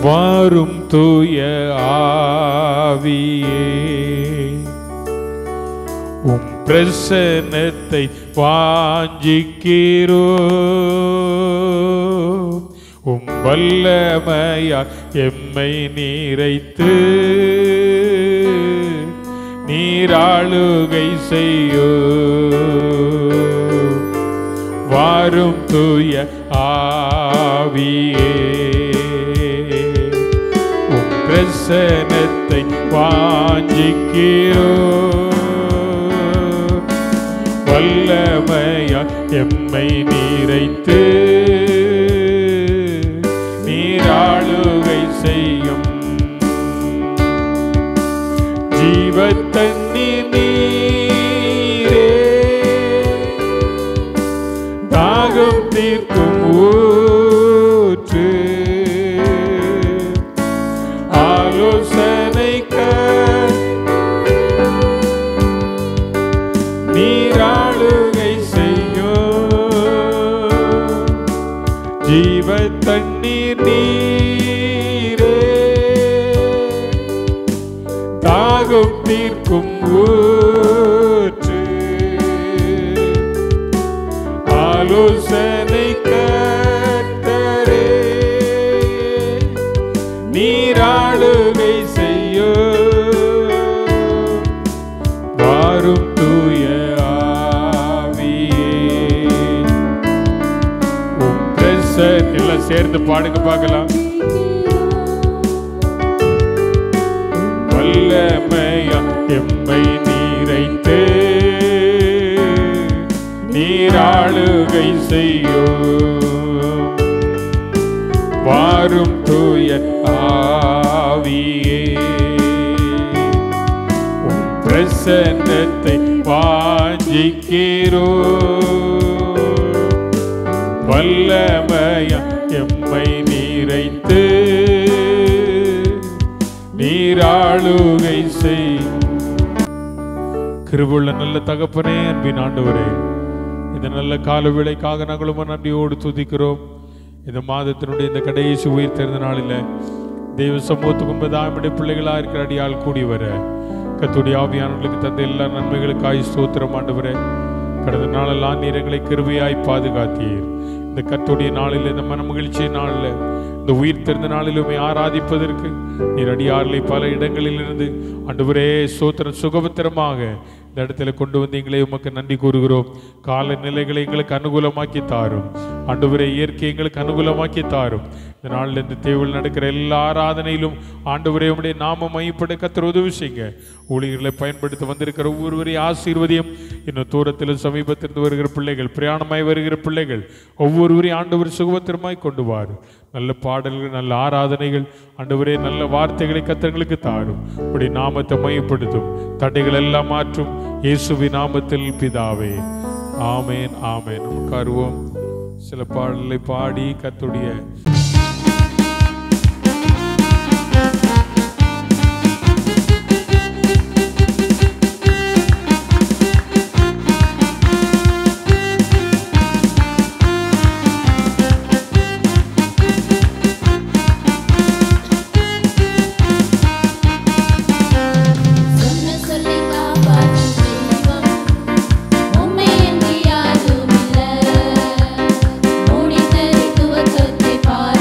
வாரும் தூய ஆவியே, உம் பிரசன்னத்தை வாஞ்சிக்கிறோம். உம் வல்லமையால் எம்மை நிறைத்து நீராளுகை செய்யோ. வாரும் தூய ஆவியே, உம் பிரசன்னத்தை வாஞ்சிக்கிறோம். வல்லமையால் எம்மை நிறைத்து நீராளுகை செய்யும். ஜீவத்தண்ணீர் நீரே, தாகம் தீர்க்கும் ஊற்று. ஆலோசனைக்க நீராளுகை செய்யும். ஜீவத்தண்ணீர் நீரே, தாகம் தீர்க்கும் ஊற்று. ஆலோசனை கர்த்தரே, நீராளுகை செய்யோ. வாரும் தூய ஆவியே, உம் பிரசன்னம். எல்லாம் சேர்ந்து பாடுங்க பார்க்கலாம். வல்லமையா எம்மை நிறைத்து நீராளுகை செய்யோ. வாரும் தூய ஆவியே, உம் பிரசன்னத்தை வாஞ்சிக்கிறோ. வல்லமையா எம்மை நிறைத்து நீராளுகை செய். கிருபையுள்ள நல்ல தகப்பனே, அன்பின் ஆண்டவரே, இந்த நல்ல கால வேளைக்காக நாங்களும் நன்றியோடு துதிக்கிறோம். இந்த மாதத்தினுடைய இந்த கடைசி உயிர் தெரிந்த நாளில் தெய்வ சமூகத்துக்கு முன்பதாக பிள்ளைகளாக இருக்கிற அடியால் கூடி வர கர்த்தருடைய ஆவியானவர்களுக்கு தந்த எல்லா நன்மைகளுக்காய் ஸ்தோத்திரம் ஆண்டவரே. கடந்த நாளெல்லாம் நீர் எங்களை கிருபையாய் பாதுகாத்தீர். இந்த கர்த்தருடைய நாளில், இந்த மன மகிழ்ச்சி நாளில், இந்த உயிர் தெரிந்த நாளிலுமே ஆராதிப்பதற்கு நீர் அடியார்களை பல இடங்களில் இருந்து ஆண்டவரே ஸ்தோத்திரம் சுகபத்திரமாக இந்த இடத்துல கொண்டு வந்து எங்களை உமக்கு நன்றி கூறுகிறோம். காலநிலைகளை எங்களுக்கு அனுகூலமாக்கி தாரும் ஆண்டவரே. இயற்கை எங்களுக்கு அனுகூலமாக்கி தாரும். இந்த நாளில் இந்த தேவையில் நடக்கிற எல்லா ஆராதனையிலும் ஆண்டவரே உம்முடைய நாம மையப்பட கர்த்தர் உதவி செய்யுங்க. ஊழியர்களை பயன்படுத்த வந்திருக்கிற ஒவ்வொருவரையும் ஆசீர்வதியும். இன்னும் தூரத்திலும் சமீபத்திலிருந்து வருகிற பிள்ளைகள், பிரயாணமாய் வருகிற பிள்ளைகள் ஒவ்வொருவரையும் ஆண்டவர் சுகபத்திரமாய் கொண்டு வாரு. நல்ல பாடல்கள், நல்ல ஆராதனைகள் ஆண்டவரே, நல்ல வார்த்தைகளை கர்த்தர்களுக்கு தாரும். இப்படி நாமத்தை மையப்படுத்தும், தடைகள் எல்லாம் மாற்றும். இயேசுவின் நாமத்தில் பிதாவே, ஆமேன் ஆமேன். உட்காருவோம். சில பாடல்களை பாடி கர்த்தருடைய பார்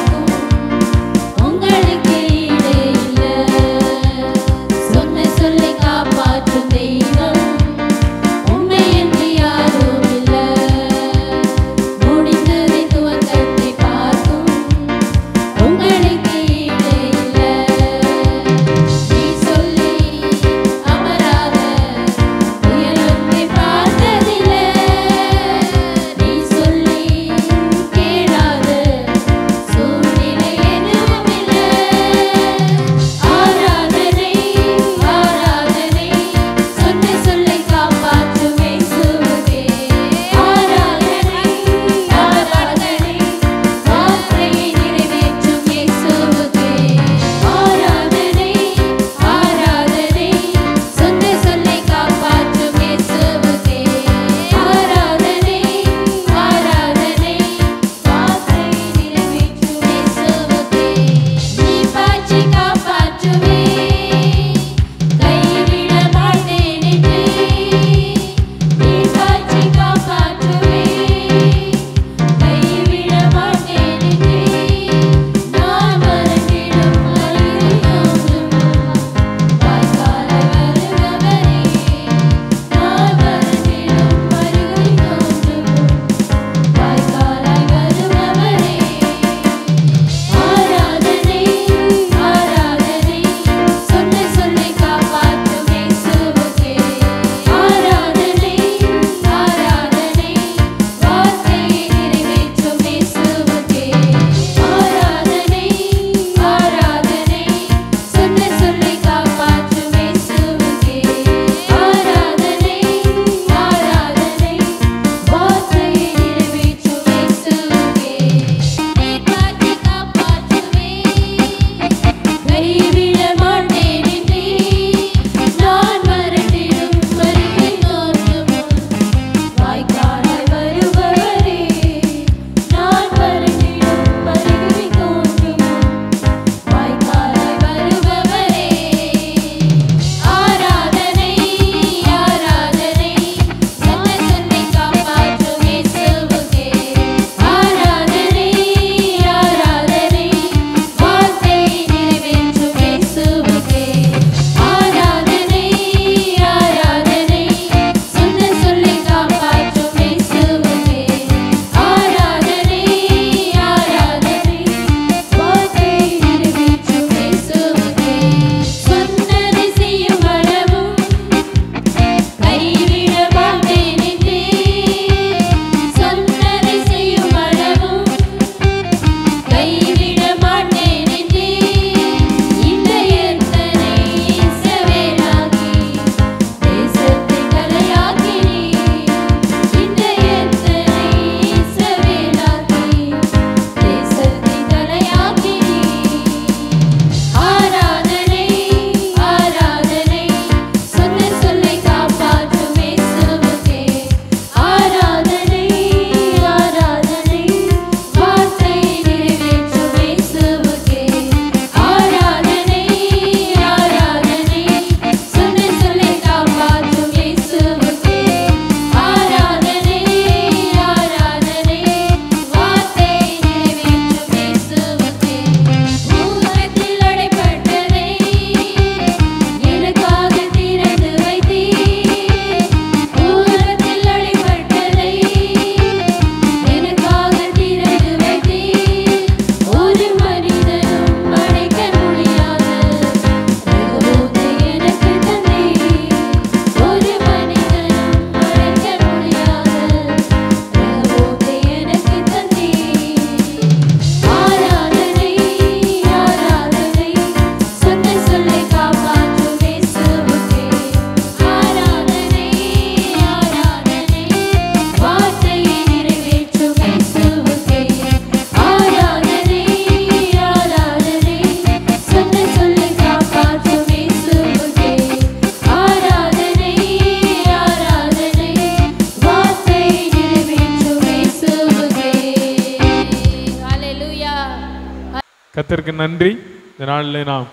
கர்த்தருக்கு நன்றி. இந்த நாளில் நாம்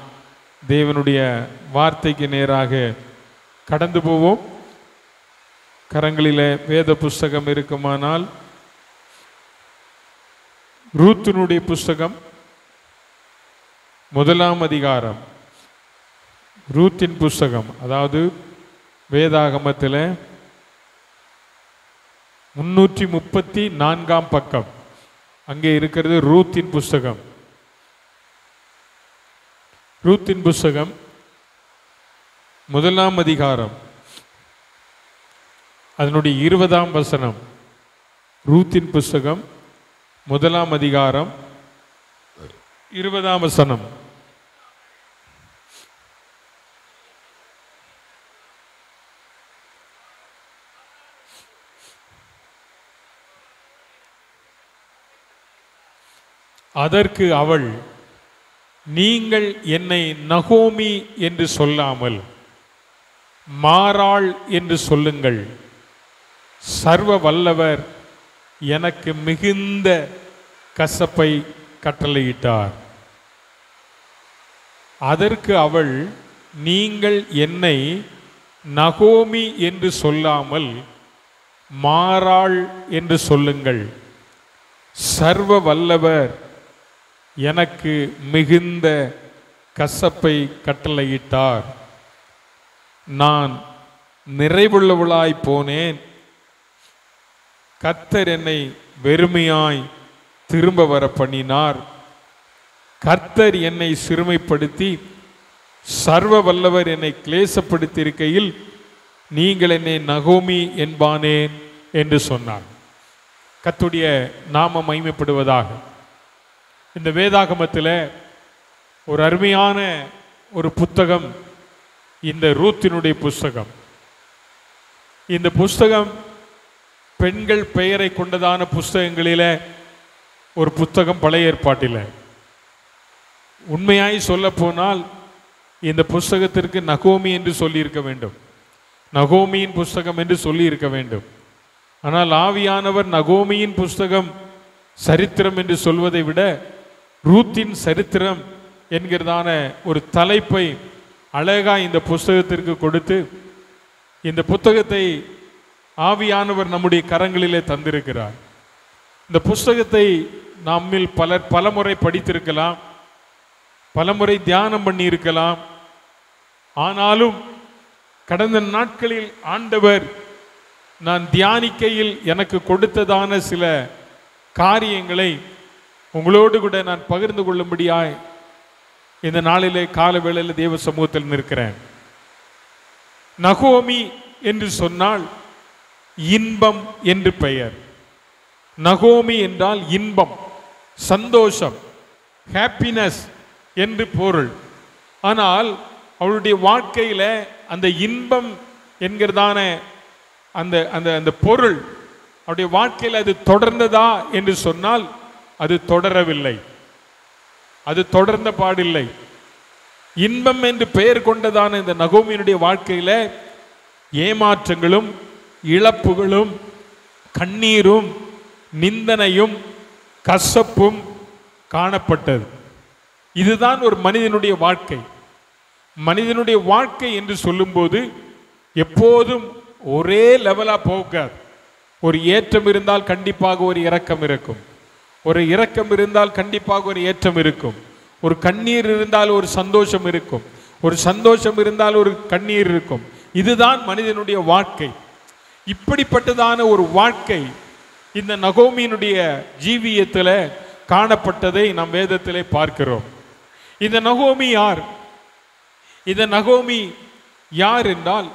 தேவனுடைய வார்த்தைக்கு நேராக கடந்து போவோம். கரங்களில் வேத புஸ்தகம் இருக்குமானால் ரூத்தினுடைய புஸ்தகம் 1ஆம் அதிகாரம், ரூத்தின் புஸ்தகம், அதாவது வேதாகமத்தில் 334ஆம் பக்கம் அங்கே இருக்கிறது ரூத்தின் புஸ்தகம். ரூத்தின் புஸ்தகம் 1ஆம் அதிகாரம் அதனுடைய 20ஆம் வசனம். ரூத்தின் புஸ்தகம் 1ஆம் அதிகாரம் 20ஆம் வசனம். அதற்கு அவள், நீங்கள் என்னை நகோமி என்று சொல்லாமல் மாறாள் என்று சொல்லுங்கள். சர்வ வல்லவர் எனக்கு மிகுந்த கசப்பை கட்டளையிட்டார். அதற்கு அவள், நீங்கள் என்னை நகோமி என்று சொல்லாமல் மாறாள் என்று சொல்லுங்கள். சர்வ வல்லவர் எனக்கு மிகுந்த கசப்பை கட்டளையிட்டார். நான் நிறைவுள்ளவளாய் போனேன். கர்த்தர் என்னை வெறுமையாய் திரும்ப வர பண்ணினார். கர்த்தர் என்னை சிறுமைப்படுத்தி சர்வ வல்லவர் என்னை கிளேசப்படுத்தியிருக்கையில் நீங்கள் என்னை நகோமி என்பானேன் என்று சொன்னார். கர்த்தருடைய நாமம் மகிமைப்படுவதாக. இந்த வேதாகமத்தில் ஒரு அருமையான ஒரு புத்தகம் இந்த ரூத்தினுடைய புஸ்தகம். இந்த புஸ்தகம் பெண்கள் பெயரை கொண்டதான புஸ்தகங்களில் ஒரு புத்தகம் பழைய ஏற்பாட்டில். உண்மையாய் சொல்ல போனால் இந்த புஸ்தகத்திற்கு நகோமி என்று சொல்லியிருக்க வேண்டும், நகோமியின் புஸ்தகம் என்று சொல்லியிருக்க வேண்டும். ஆனால் ஆவியானவர் நகோமியின் புஸ்தகம் சரித்திரம் என்று சொல்வதை விட ரூத்தின் சரித்திரம் என்கிறதான ஒரு தலைப்பை அழகா இந்த புஸ்தகத்திற்கு கொடுத்து இந்த புத்தகத்தை ஆவியானவர் நம்முடைய கரங்களிலே தந்திருக்கிறார். இந்த புஸ்தகத்தை நம்மில் பலர் பலமுறை படித்திருக்கலாம், பலமுறை தியானம் பண்ணி இருக்கலாம். ஆனாலும் கடந்த நாட்களில் ஆண்டவர் நான் தியானிக்கையில் எனக்கு கொடுத்ததான சில காரியங்களை உங்களோடு கூட நான் பகிர்ந்து கொள்ளும்படியாய் இந்த நாளிலே கால வேளையில் தேவ சமூகத்தில் நிற்கிறேன். நகோமி என்று சொன்னால் இன்பம் என்று பெயர். நகோமி என்றால் இன்பம், சந்தோஷம், ஹாப்பினஸ் என்று பொருள். ஆனால் அவளுடைய வாழ்க்கையில அந்த இன்பம் என்கிறதான அந்த அந்த அந்த பொருள் அவருடைய வாழ்க்கையில் அது தொடர்ந்ததா என்று சொன்னால் அது தொடரவில்லை, அது தொடர்ந்த பாடில்லை. இன்பம் என்று பெயர் கொண்டதான இந்த நகோமியினுடைய வாழ்க்கையில ஏமாற்றங்களும் இழப்புகளும் கண்ணீரும் நிந்தனையும் கசப்பும் காணப்பட்டது. இதுதான் ஒரு மனிதனுடைய வாழ்க்கை. மனிதனுடைய வாழ்க்கை என்று சொல்லும்போது எப்போதும் ஒரே லெவலா போகாது. ஒரு ஏற்றம் இருந்தால் கண்டிப்பாக ஒரு இரக்கம் இருக்கும், ஒரு இரக்கம் இருந்தால் கண்டிப்பாக ஒரு ஏற்றம் இருக்கும், ஒரு கண்ணீர் இருந்தால் ஒரு சந்தோஷம் இருக்கும், ஒரு சந்தோஷம் இருந்தால் ஒரு கண்ணீர் இருக்கும். இதுதான் மனிதனுடைய வாழ்க்கை. இப்படிப்பட்டதான ஒரு வாழ்க்கை இந்த நகோமியினுடைய ஜீவியத்தில் காணப்பட்டதை நாம் வேதத்திலே பார்க்கிறோம். இந்த நகோமி யார்? இந்த நகோமி யார் என்றால்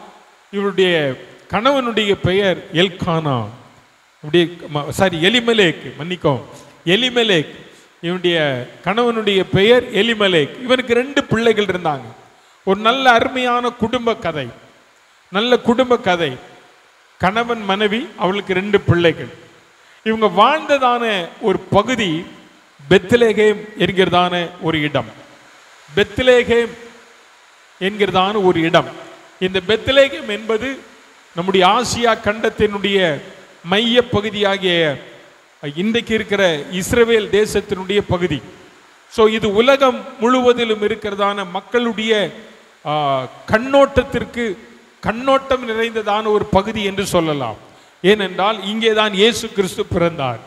இவருடைய கணவனுடைய பெயர் எல்கானா, எலிமெலேக், மன்னிக்கும், எலிமெலேக். இவனுடைய கணவனுடைய பெயர் எலிமெலேக். இவனுக்கு 2 பிள்ளைகள் இருந்தாங்க. ஒரு நல்ல அருமையான குடும்ப கதை, நல்ல குடும்ப கதை. கணவன் மனைவி, அவளுக்கு 2 பிள்ளைகள். இவங்க வாழ்ந்ததான ஒரு பகுதி பெத்லெகேம் என்கிறதான ஒரு இடம். பெத்லெகேம் என்கிறதான ஒரு இடம். இந்த பெத்லெகேம் என்பது நம்முடைய ஆசியா கண்டத்தினுடைய மைய பகுதியாகிய இன்றைக்கு இருக்கிற இஸ்ரவேல் தேசத்தினுடைய பகுதி. ஸோ இது உலகம் முழுவதிலும் இருக்கிறதான மக்களுடைய கண்ணோட்டம் நிறைந்ததான ஒரு பகுதி என்று சொல்லலாம். ஏனென்றால் இங்கேதான் இயேசு கிறிஸ்து பிறந்தார்.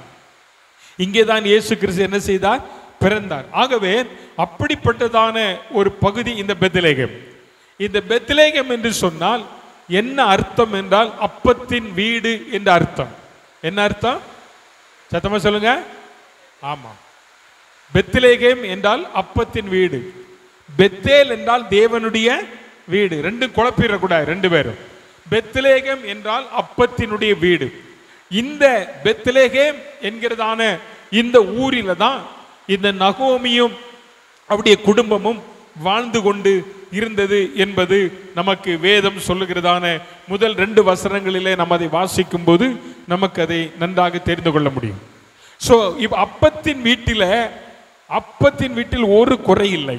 இங்கேதான் இயேசு கிறிஸ்து என்ன செய்தார்? பிறந்தார். ஆகவே அப்படிப்பட்டதான ஒரு பகுதி இந்த பெத்லகேம். இந்த பெத்லகேம் என்று சொன்னால் என்ன அர்த்தம் என்றால் அப்பத்தின் வீடு என்ற அர்த்தம். என்ன அர்த்தம்? சத்தமா சொல்லுங்க. ஆமா, பெத்லகேம் என்றால் அப்பத்தின் வீடு, பெத்தேல் என்றால் தேவனுடைய வீடு. ரெண்டும் குழப்பிடக்கூடாது, ரெண்டு பேரும். பெத்லகேம் என்றால் அப்பத்தினுடைய வீடு. இந்த பெத்லகேம் என்கிறதான இந்த ஊரில தான் இந்த நகோமியும் அவருடைய குடும்பமும் வாழ்ந்து கொண்டு இருந்தது என்பது நமக்கு வேதம் சொல்லுகிறதான முதல் 2 வசனங்களிலே நம்ம அதை வாசிக்கும் போது நமக்கு அதை நன்றாக தெரிந்து கொள்ள முடியும். ஸோ அப்பத்தின் வீட்டில் ஒரு குறை இல்லை.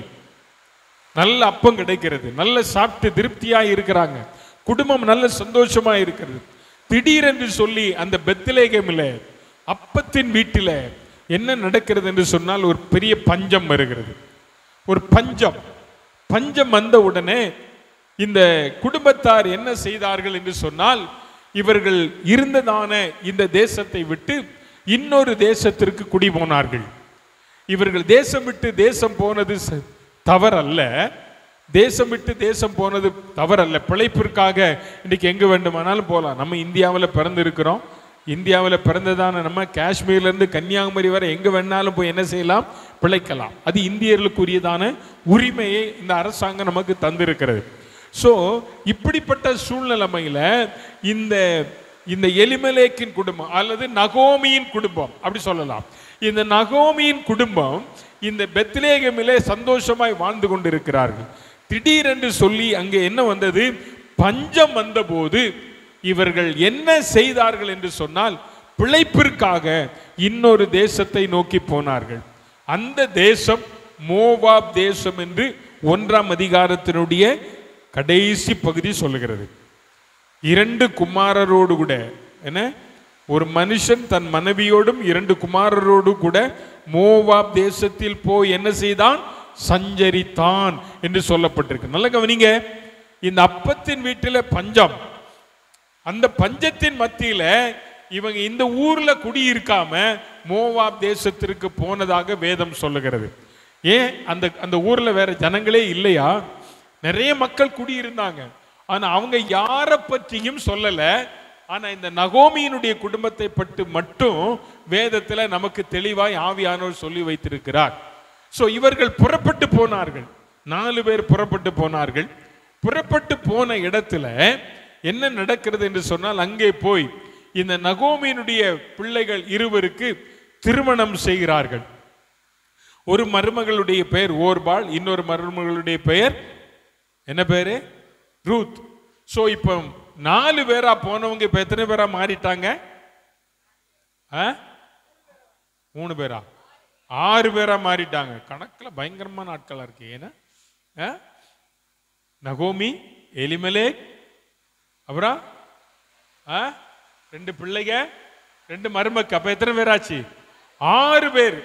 நல்ல அப்பம் கிடைக்கிறது, நல்ல சாப்பிட்டு திருப்தியா இருக்கிறாங்க, குடும்பம் நல்ல சந்தோஷமா இருக்கிறது. திடீரென்று சொல்லி அந்த பெத்லகேமில் அப்பத்தின் வீட்டில் என்ன நடக்கிறது என்று சொன்னால் ஒரு பெரிய பஞ்சம் வருகிறது. ஒரு பஞ்சம் வந்த உடனே இந்த குடும்பத்தார் என்ன செய்தார்கள் என்று சொன்னால், இவர்கள் இருந்ததான இந்த தேசத்தை விட்டு இன்னொரு தேசத்திற்கு குடி போனார்கள். இவர்கள் தேசம் விட்டு தேசம் போனது தவறல்ல, தேசம் விட்டு தேசம் போனது தவறல்ல. பிழைப்பிற்காக இன்னைக்கு எங்க வேண்டுமானாலும் போகலாம். நம்ம இந்தியாவில் பிறந்து இருக்கிறோம். இந்தியாவில் பிறந்ததான நம்ம காஷ்மீர்லேருந்து கன்னியாகுமரி வரை எங்கே வேணாலும் போய் என்ன செய்யலாம்? பிழைக்கலாம். அது இந்தியர்களுக்குரியதான உரிமையை இந்த அரசாங்கம் நமக்கு தந்திருக்கிறது. ஸோ இப்படிப்பட்ட சூழ்நிலைமையில் இந்த எலிமெலேக்கின் குடும்பம் அல்லது நகோமியின் குடும்பம் அப்படி சொல்லலாம். இந்த நகோமியின் குடும்பம் இந்த பெத்லகேமிலே சந்தோஷமாய் வாழ்ந்து கொண்டிருக்கிறார்கள். திடீரென்று சொல்லி அங்கே என்ன வந்தது? பஞ்சம் வந்தபோது இவர்கள் என்ன செய்தார்கள் என்று சொன்னால், பிழைப்பிற்காக இன்னொரு தேசத்தை நோக்கி போனார்கள். அந்த தேசம் மோவாப் தேசம் என்று 1ஆம் அதிகாரத்தினுடைய கடைசி பகுதி சொல்லுகிறது. 2 குமாரரோடு கூட, என்ன, ஒரு மனுஷன் தன் மனைவியோடும் 2 குமாரரோடு கூட மோவாப் தேசத்தில் போய் என்ன செய்தான்? சஞ்சரித்தான் என்று சொல்லப்பட்டிருக்கு. நல்ல கவனிங்க. இந்த அப்பத்தின் வீட்டில் பஞ்சம், அந்த பஞ்சத்தின் மத்தியில இவங்க இந்த ஊர்ல குடியிருக்காம மோவாப் தேசத்திற்கு போனதாக வேதம் சொல்லுகிறது. ஏன்? அந்த ஊர்ல வேற ஜனங்களே இல்லையா? நிறைய மக்கள் குடியிருந்தாங்க. ஆனா அவங்க யாரை பற்றியும் சொல்லல. ஆனா இந்த நகோமியினுடைய குடும்பத்தை பற்றி மட்டும் வேதத்துல நமக்கு தெளிவாய் ஆவியானவர் சொல்லி வைத்திருக்கிறார். சோ இவர்கள் புறப்பட்டு போனார்கள். 4 பேர் புறப்பட்டு போனார்கள். புறப்பட்டு போன இடத்துல என்ன நடக்கிறது என்று சொன்னால், அங்கே போய் இந்த நகோமியினுடைய பிள்ளைகள் 2 திருமணம் செய்கிறார்கள். ஒரு மருமகளுடைய பெயர் ஓர்பாள், இன்னொரு மருமகளுடைய பெயர் என்ன பேரு? ரூத். சோ இப்ப 4 பேரா போனவங்க இப்ப எத்தனை பேரா மாறிட்டாங்க? 3 பேரா? 6 பேரா மாறிட்டாங்க. கணக்குல பயங்கரமான ஆட்களா இருக்கு. ஏன்னா நகோமி, எலிமெலேக், அப்புறம் 2 பிள்ளைங்க, 2 மருமக்கு. அப்ப எத்தனை பேராச்சு? 6 பேர்.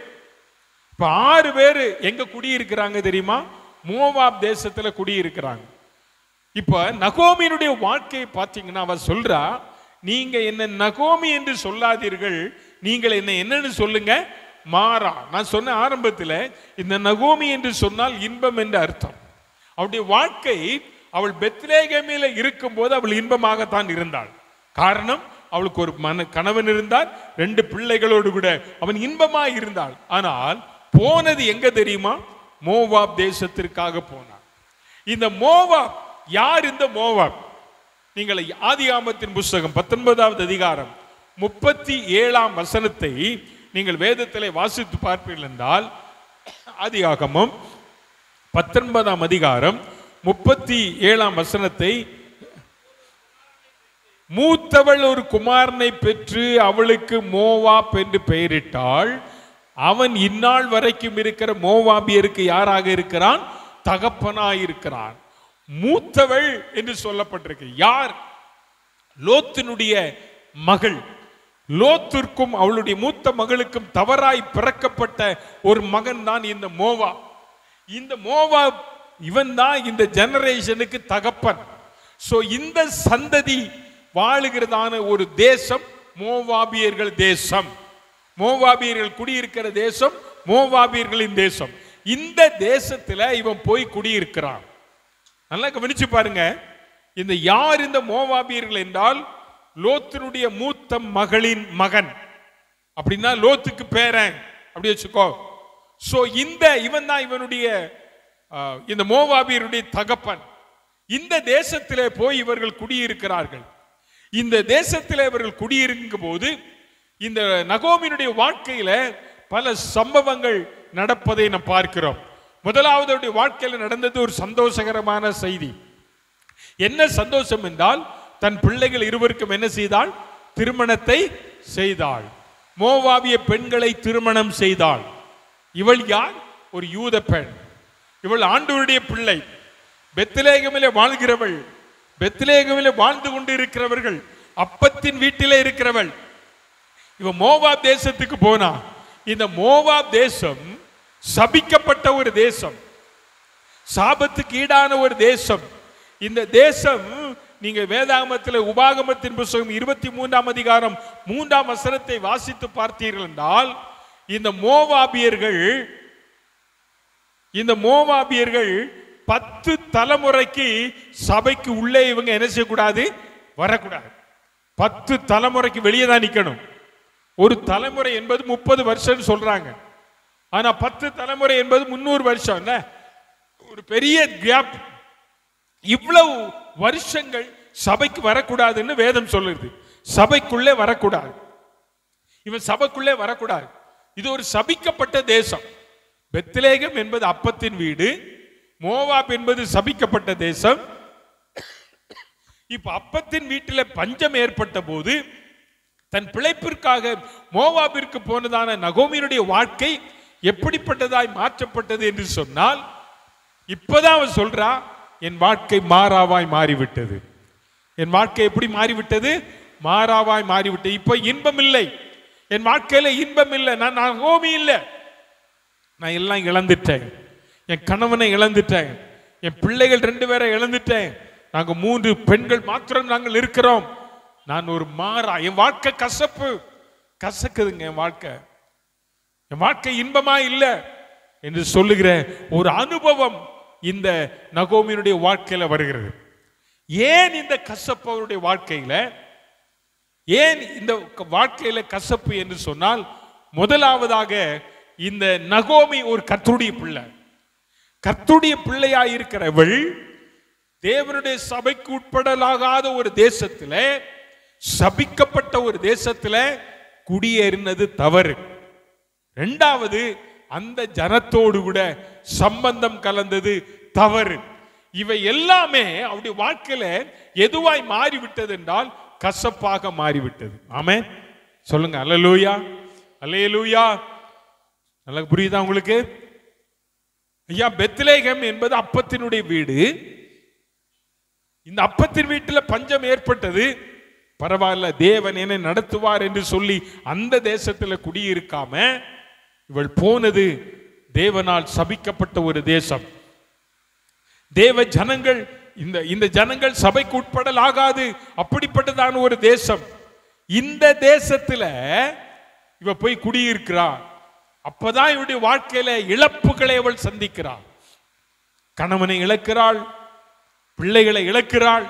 இப்ப 6 பேர் எங்க குடியிருக்கிறாங்க தெரியுமா? மோவாப் தேசத்துல குடியிருக்கிறாங்க. இப்ப நகோமியினுடைய வாழ்க்கையை பார்த்தீங்கன்னா அவ சொல்றா, நீங்க என்ன நகோமி என்று சொல்லாதீர்கள், நீங்கள் என்ன என்னன்னு சொல்லுங்க? மாறா. நான் சொன்ன ஆரம்பத்தில் இந்த நகோமி என்று சொன்னால் இன்பம் என்று அர்த்தம். அவருடைய வாழ்க்கை, அவள் பெத்லகேமில் இருக்கும் போது அவள் இன்பமாகத்தான் இருந்தாள். காரணம், அவளுக்கு ஒரு கணவன் இருந்தார், 2 பிள்ளைகளோடு கூட அவன் இன்பமாய் இருந்தாள். ஆனால் போனது எங்க தெரியுமா? மோவாப் தேசத்திற்காக போனார். இந்த மோவாப் யார்? இந்த மோவாப் நீங்கள் ஆதியாகமத்தின் புஸ்தகம் 19வது அதிகாரம் 37ஆம் வசனத்தை நீங்கள் வேதத்திலே வாசித்து பார்ப்பீர்கள் என்றால், ஆதியாகமம் 19ஆம் அதிகாரம் 37ஆம் வசனத்தை, மூத்தவள் ஒரு குமாரனை பெற்று அவளுக்கு மோவாப் என்று பெயரிட்டாள். அவன் இந்நாள் வரைக்கும் இருக்கிற மோவாபியருக்கு யாராக இருக்கிறான்? தகப்பனாயிருக்கிறான். மூத்தவள் என்று சொல்லப்பட்டிருக்கு. யார்? லோத்தினுடைய மகள். லோத்திற்கும் அவளுடைய மூத்த மகளுக்கும் தவறாய் பிறக்கப்பட்ட ஒரு மகன் தான் இந்த மோவாப். இந்த மோவாப் இவன் தான் இந்த ஜெனரேஷனுக்கு தகப்பன். சோ இந்த சந்ததி வாழுகிறதான ஒரு தேசம் மோவாபியர்கள் தேசம். மோவாபியர்கள் குடியிருக்கிற தேசம் மோவாபியர்களின் தேசம். இந்த தேசத்துல இவன் போய் குடியிருக்கிறான். நல்லா கவனிச்சு பாருங்க. இந்த யார் இந்த மோவாபியர்கள் என்றால் லோத்தினுடைய மூத்த மகளின் மகன். அப்படின்னா லோத்துக்கு பேரன் அப்படி வச்சுக்கோ. சோ இவன் தான் இவனுடைய இந்த மோவாபியருடைய தகப்பன். இந்த தேசத்திலே போய் இவர்கள் குடியிருக்கிறார்கள். இந்த தேசத்திலே இவர்கள் குடியிருக்கும் போது இந்த நகோமியினுடைய வாழ்க்கையில பல சம்பவங்கள் நடப்பதை நாம் பார்க்கிறோம். முதலாவது வாழ்க்கையில் நடந்தது ஒரு சந்தோஷகரமான செய்தி. என்ன சந்தோஷம் என்றால் தன் பிள்ளைகள் இருவருக்கும் என்ன செய்தாள்? திருமணத்தை செய்தாள். மோவாபிய பெண்களை திருமணம் செய்தாள். இவள் யார்? ஒரு யூத பெண். இவள் ஆண்டவருடைய பிள்ளை. பெத்லேகமிலே வாழ்கிறவள். பெத்லேகமிலே வாழ்ந்து கொண்டு இருக்கிறவர்கள். அப்பத்தின் வீட்டிலே இருக்கிறவள். இவன் மோவாப் தேசத்துக்கு போனா. இந்த மோவாப் தேசம் சபிக்கப்பட்ட ஒரு தேசம், சாபத்துக்கு ஈடான ஒரு தேசம். இந்த தேசம் நீங்க வேதாகமத்தில் உபாகமத்தின் புத்தகம் 23ஆம் அதிகாரம் 3ஆம் வசனத்தை வாசித்து பார்த்தீர்கள் என்றால் இந்த மோவாபியர்கள் 10 தலைமுறைக்கு சபைக்கு உள்ளே இவங்க என்ன செய்யக்கூடாது? வரக்கூடாது. 10 தலைமுறைக்கு வெளியே தான் நிக்கணும். ஒரு தலைமுறை என்பது 30 வருஷம் சொல்றாங்க. ஆனா 10 தலைமுறை என்பது 300 வருஷம். ஒரு பெரிய கேப். இவ்வளவு வருஷங்கள் சபைக்கு வரக்கூடாதுன்னு வேதம் சொல்லுது. சபைக்குள்ளே வரக்கூடாது. இவன் சபைக்குள்ளே வரக்கூடாது. இது ஒரு சபிக்கப்பட்ட தேசம். பெத்லேகம் என்பது அப்பத்தின் வீடு, மோவாப் என்பது சபிக்கப்பட்ட தேசம். இப்ப அப்பத்தின் வீட்டில் பஞ்சம் ஏற்பட்ட போது தன் பிழைப்பிற்காக மோவாபிற்கு போனதான நகோமியினுடைய வாழ்க்கை எப்படிப்பட்டதாய் மாற்றப்பட்டது என்று சொன்னால், இப்பதான் அவன் சொல்றா, என் வாழ்க்கை மாறாவாய் மாறிவிட்டது. என் வாழ்க்கை எப்படி மாறிவிட்டது? மாறாவாய் மாறிவிட்டது. இப்ப இன்பம் இல்லை, என் வாழ்க்கையில இன்பம் இல்லை. நான் நகோமி இல்லை. நான் எல்லாம் இழந்துட்டேன். என் கணவனை இழந்துட்டேன். என் பிள்ளைகள் 2 பேரை இழந்துட்டேன். நாங்க 3 பெண்கள் மாத்திரம் நாங்கள் இருக்கிறோம். நான் ஒரு மாறா. என் வாழ்க்கை கசக்குதுங்க. என் வாழ்க்கை இன்பமா இல்லை என்று சொல்லுகிற ஒரு அனுபவம் இந்த நகோமியினுடைய வாழ்க்கையில வருகிறது. ஏன் இந்த கசப்பு அவருடைய வாழ்க்கையில? ஏன் இந்த வாழ்க்கையில கசப்பு என்று சொன்னால், முதலாவதாக இந்த நகோமி ஒரு கர்த்தருடைய பிள்ளை. கர்த்தருடைய பிள்ளையாய் இருக்கிறவள் தேவனுடைய சபைக்கு உட்படலாகாத ஒரு தேசத்துல, சபிக்கப்பட்ட ஒரு தேசத்துல குடியேறினது தவறு. இரண்டாவது, அந்த ஜனத்தோடு கூட சம்பந்தம் கலந்தது தவறு. இவை எல்லாமே அவருடைய வாழ்க்கையில எதுவாய் மாறிவிட்டது என்றால் கசப்பாக மாறிவிட்டது. ஆமென் சொல்லுங்க. அல்லேலூயா, அல்லேலூயா. நல்லா புரியுதா உங்களுக்கு? ஐயா, பெத்லேகம் என்பது அப்பத்தினுடைய வீடு. இந்த அப்பத்தின் வீட்டில் பஞ்சம் ஏற்பட்டது. பரவாயில்ல, தேவன் என்னை நடத்துவார் என்று சொல்லி அந்த தேசத்தில் குடியிருக்காம இவள் போனது தேவனால் சபிக்கப்பட்ட ஒரு தேசம். தேவ ஜனங்கள், இந்த ஜனங்கள் சபைக்கு உட்படலாகாது, அப்படிப்பட்டதான ஒரு தேசம். இந்த தேசத்துல இவ போய் குடியிருக்கிறாள். அப்பதான் இவருடைய வாழ்க்கையில இழப்புகளை அவள் சந்திக்கிறாள். கணவனை இழக்கிறாள், பிள்ளைகளை இழக்கிறாள்.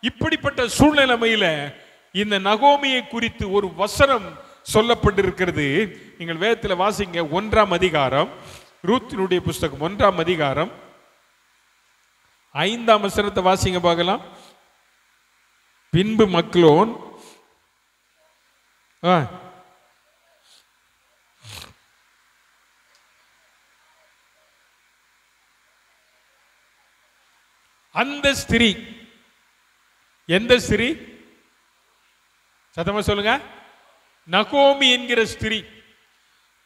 இப்படிப்பட்ட சூழ்நிலைமையில இந்த நகோமியை குறித்து ஒரு வசனம் சொல்லப்பட்டிருக்கிறது. நீங்கள் வேதத்தில் வாசிங்க. 1ஆம் அதிகாரம், ரூத்தினுடைய புஸ்தகம் 1ஆம் அதிகாரம் 5ஆம் வசனத்தை வாசிங்க பார்க்கலாம். பின்பு மக்லோன் அந்த ஸ்திரீ, எந்த ஸ்திரீ? சத்தமா சொல்லுங்க. நகோமி என்கிற ஸ்திரீ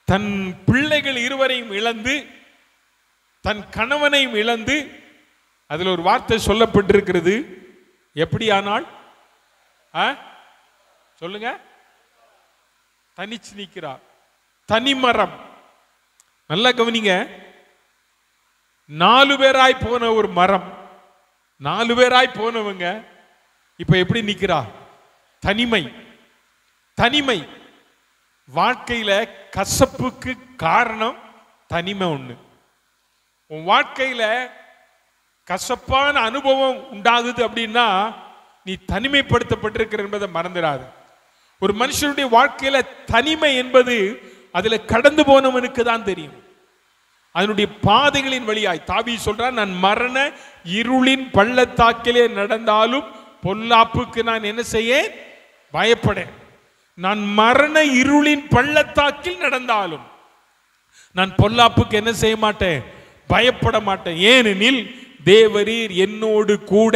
தன் பிள்ளைகள் இருவரையும் இழந்து, தன் கணவனையும் இழந்து, அதுல ஒரு வார்த்தை சொல்லப்பட்டிருக்கிறது. எப்படி ஆனாள்? சொல்லுங்க. தனிச்சு நிக்கிறா. தனிமரம். நல்லா கவனிங்க. 4 பேராய் போன ஒரு மரம், 4 பேராய் போனவங்க இப்ப எப்படி நிக்கிறா? தனிமை. தனிமை. வாழ்க்கையில கசப்புக்கு காரணம் தனிமை ஒண்ணு. உன் வாழ்க்கையில கசப்பான அனுபவம் உண்டாகுது அப்படின்னா நீ தனிமைப்படுத்தப்பட்டிருக்கிற என்பதை மறந்துடாது. ஒரு மனுஷனுடைய வாழ்க்கையில தனிமை என்பது அதுல கடந்து போனவனுக்கு தான் தெரியும். அதனுடைய பாதைகளின் வழியாய் தாவீது சொல்றான், நான் மரண இருளின் பள்ளத்தாக்கிலே நடந்தாலும் பொல்லாப்புக்கு நான் என்ன செய்ய பயப்படேன். நான் மரண இருளின் பள்ளத்தாக்கில் நடந்தாலும் நான் பொல்லாப்புக்கு என்ன செய்ய மாட்டேன், பயப்பட மாட்டேன். ஏனெனில் தேவரீர் என்னோடு கூட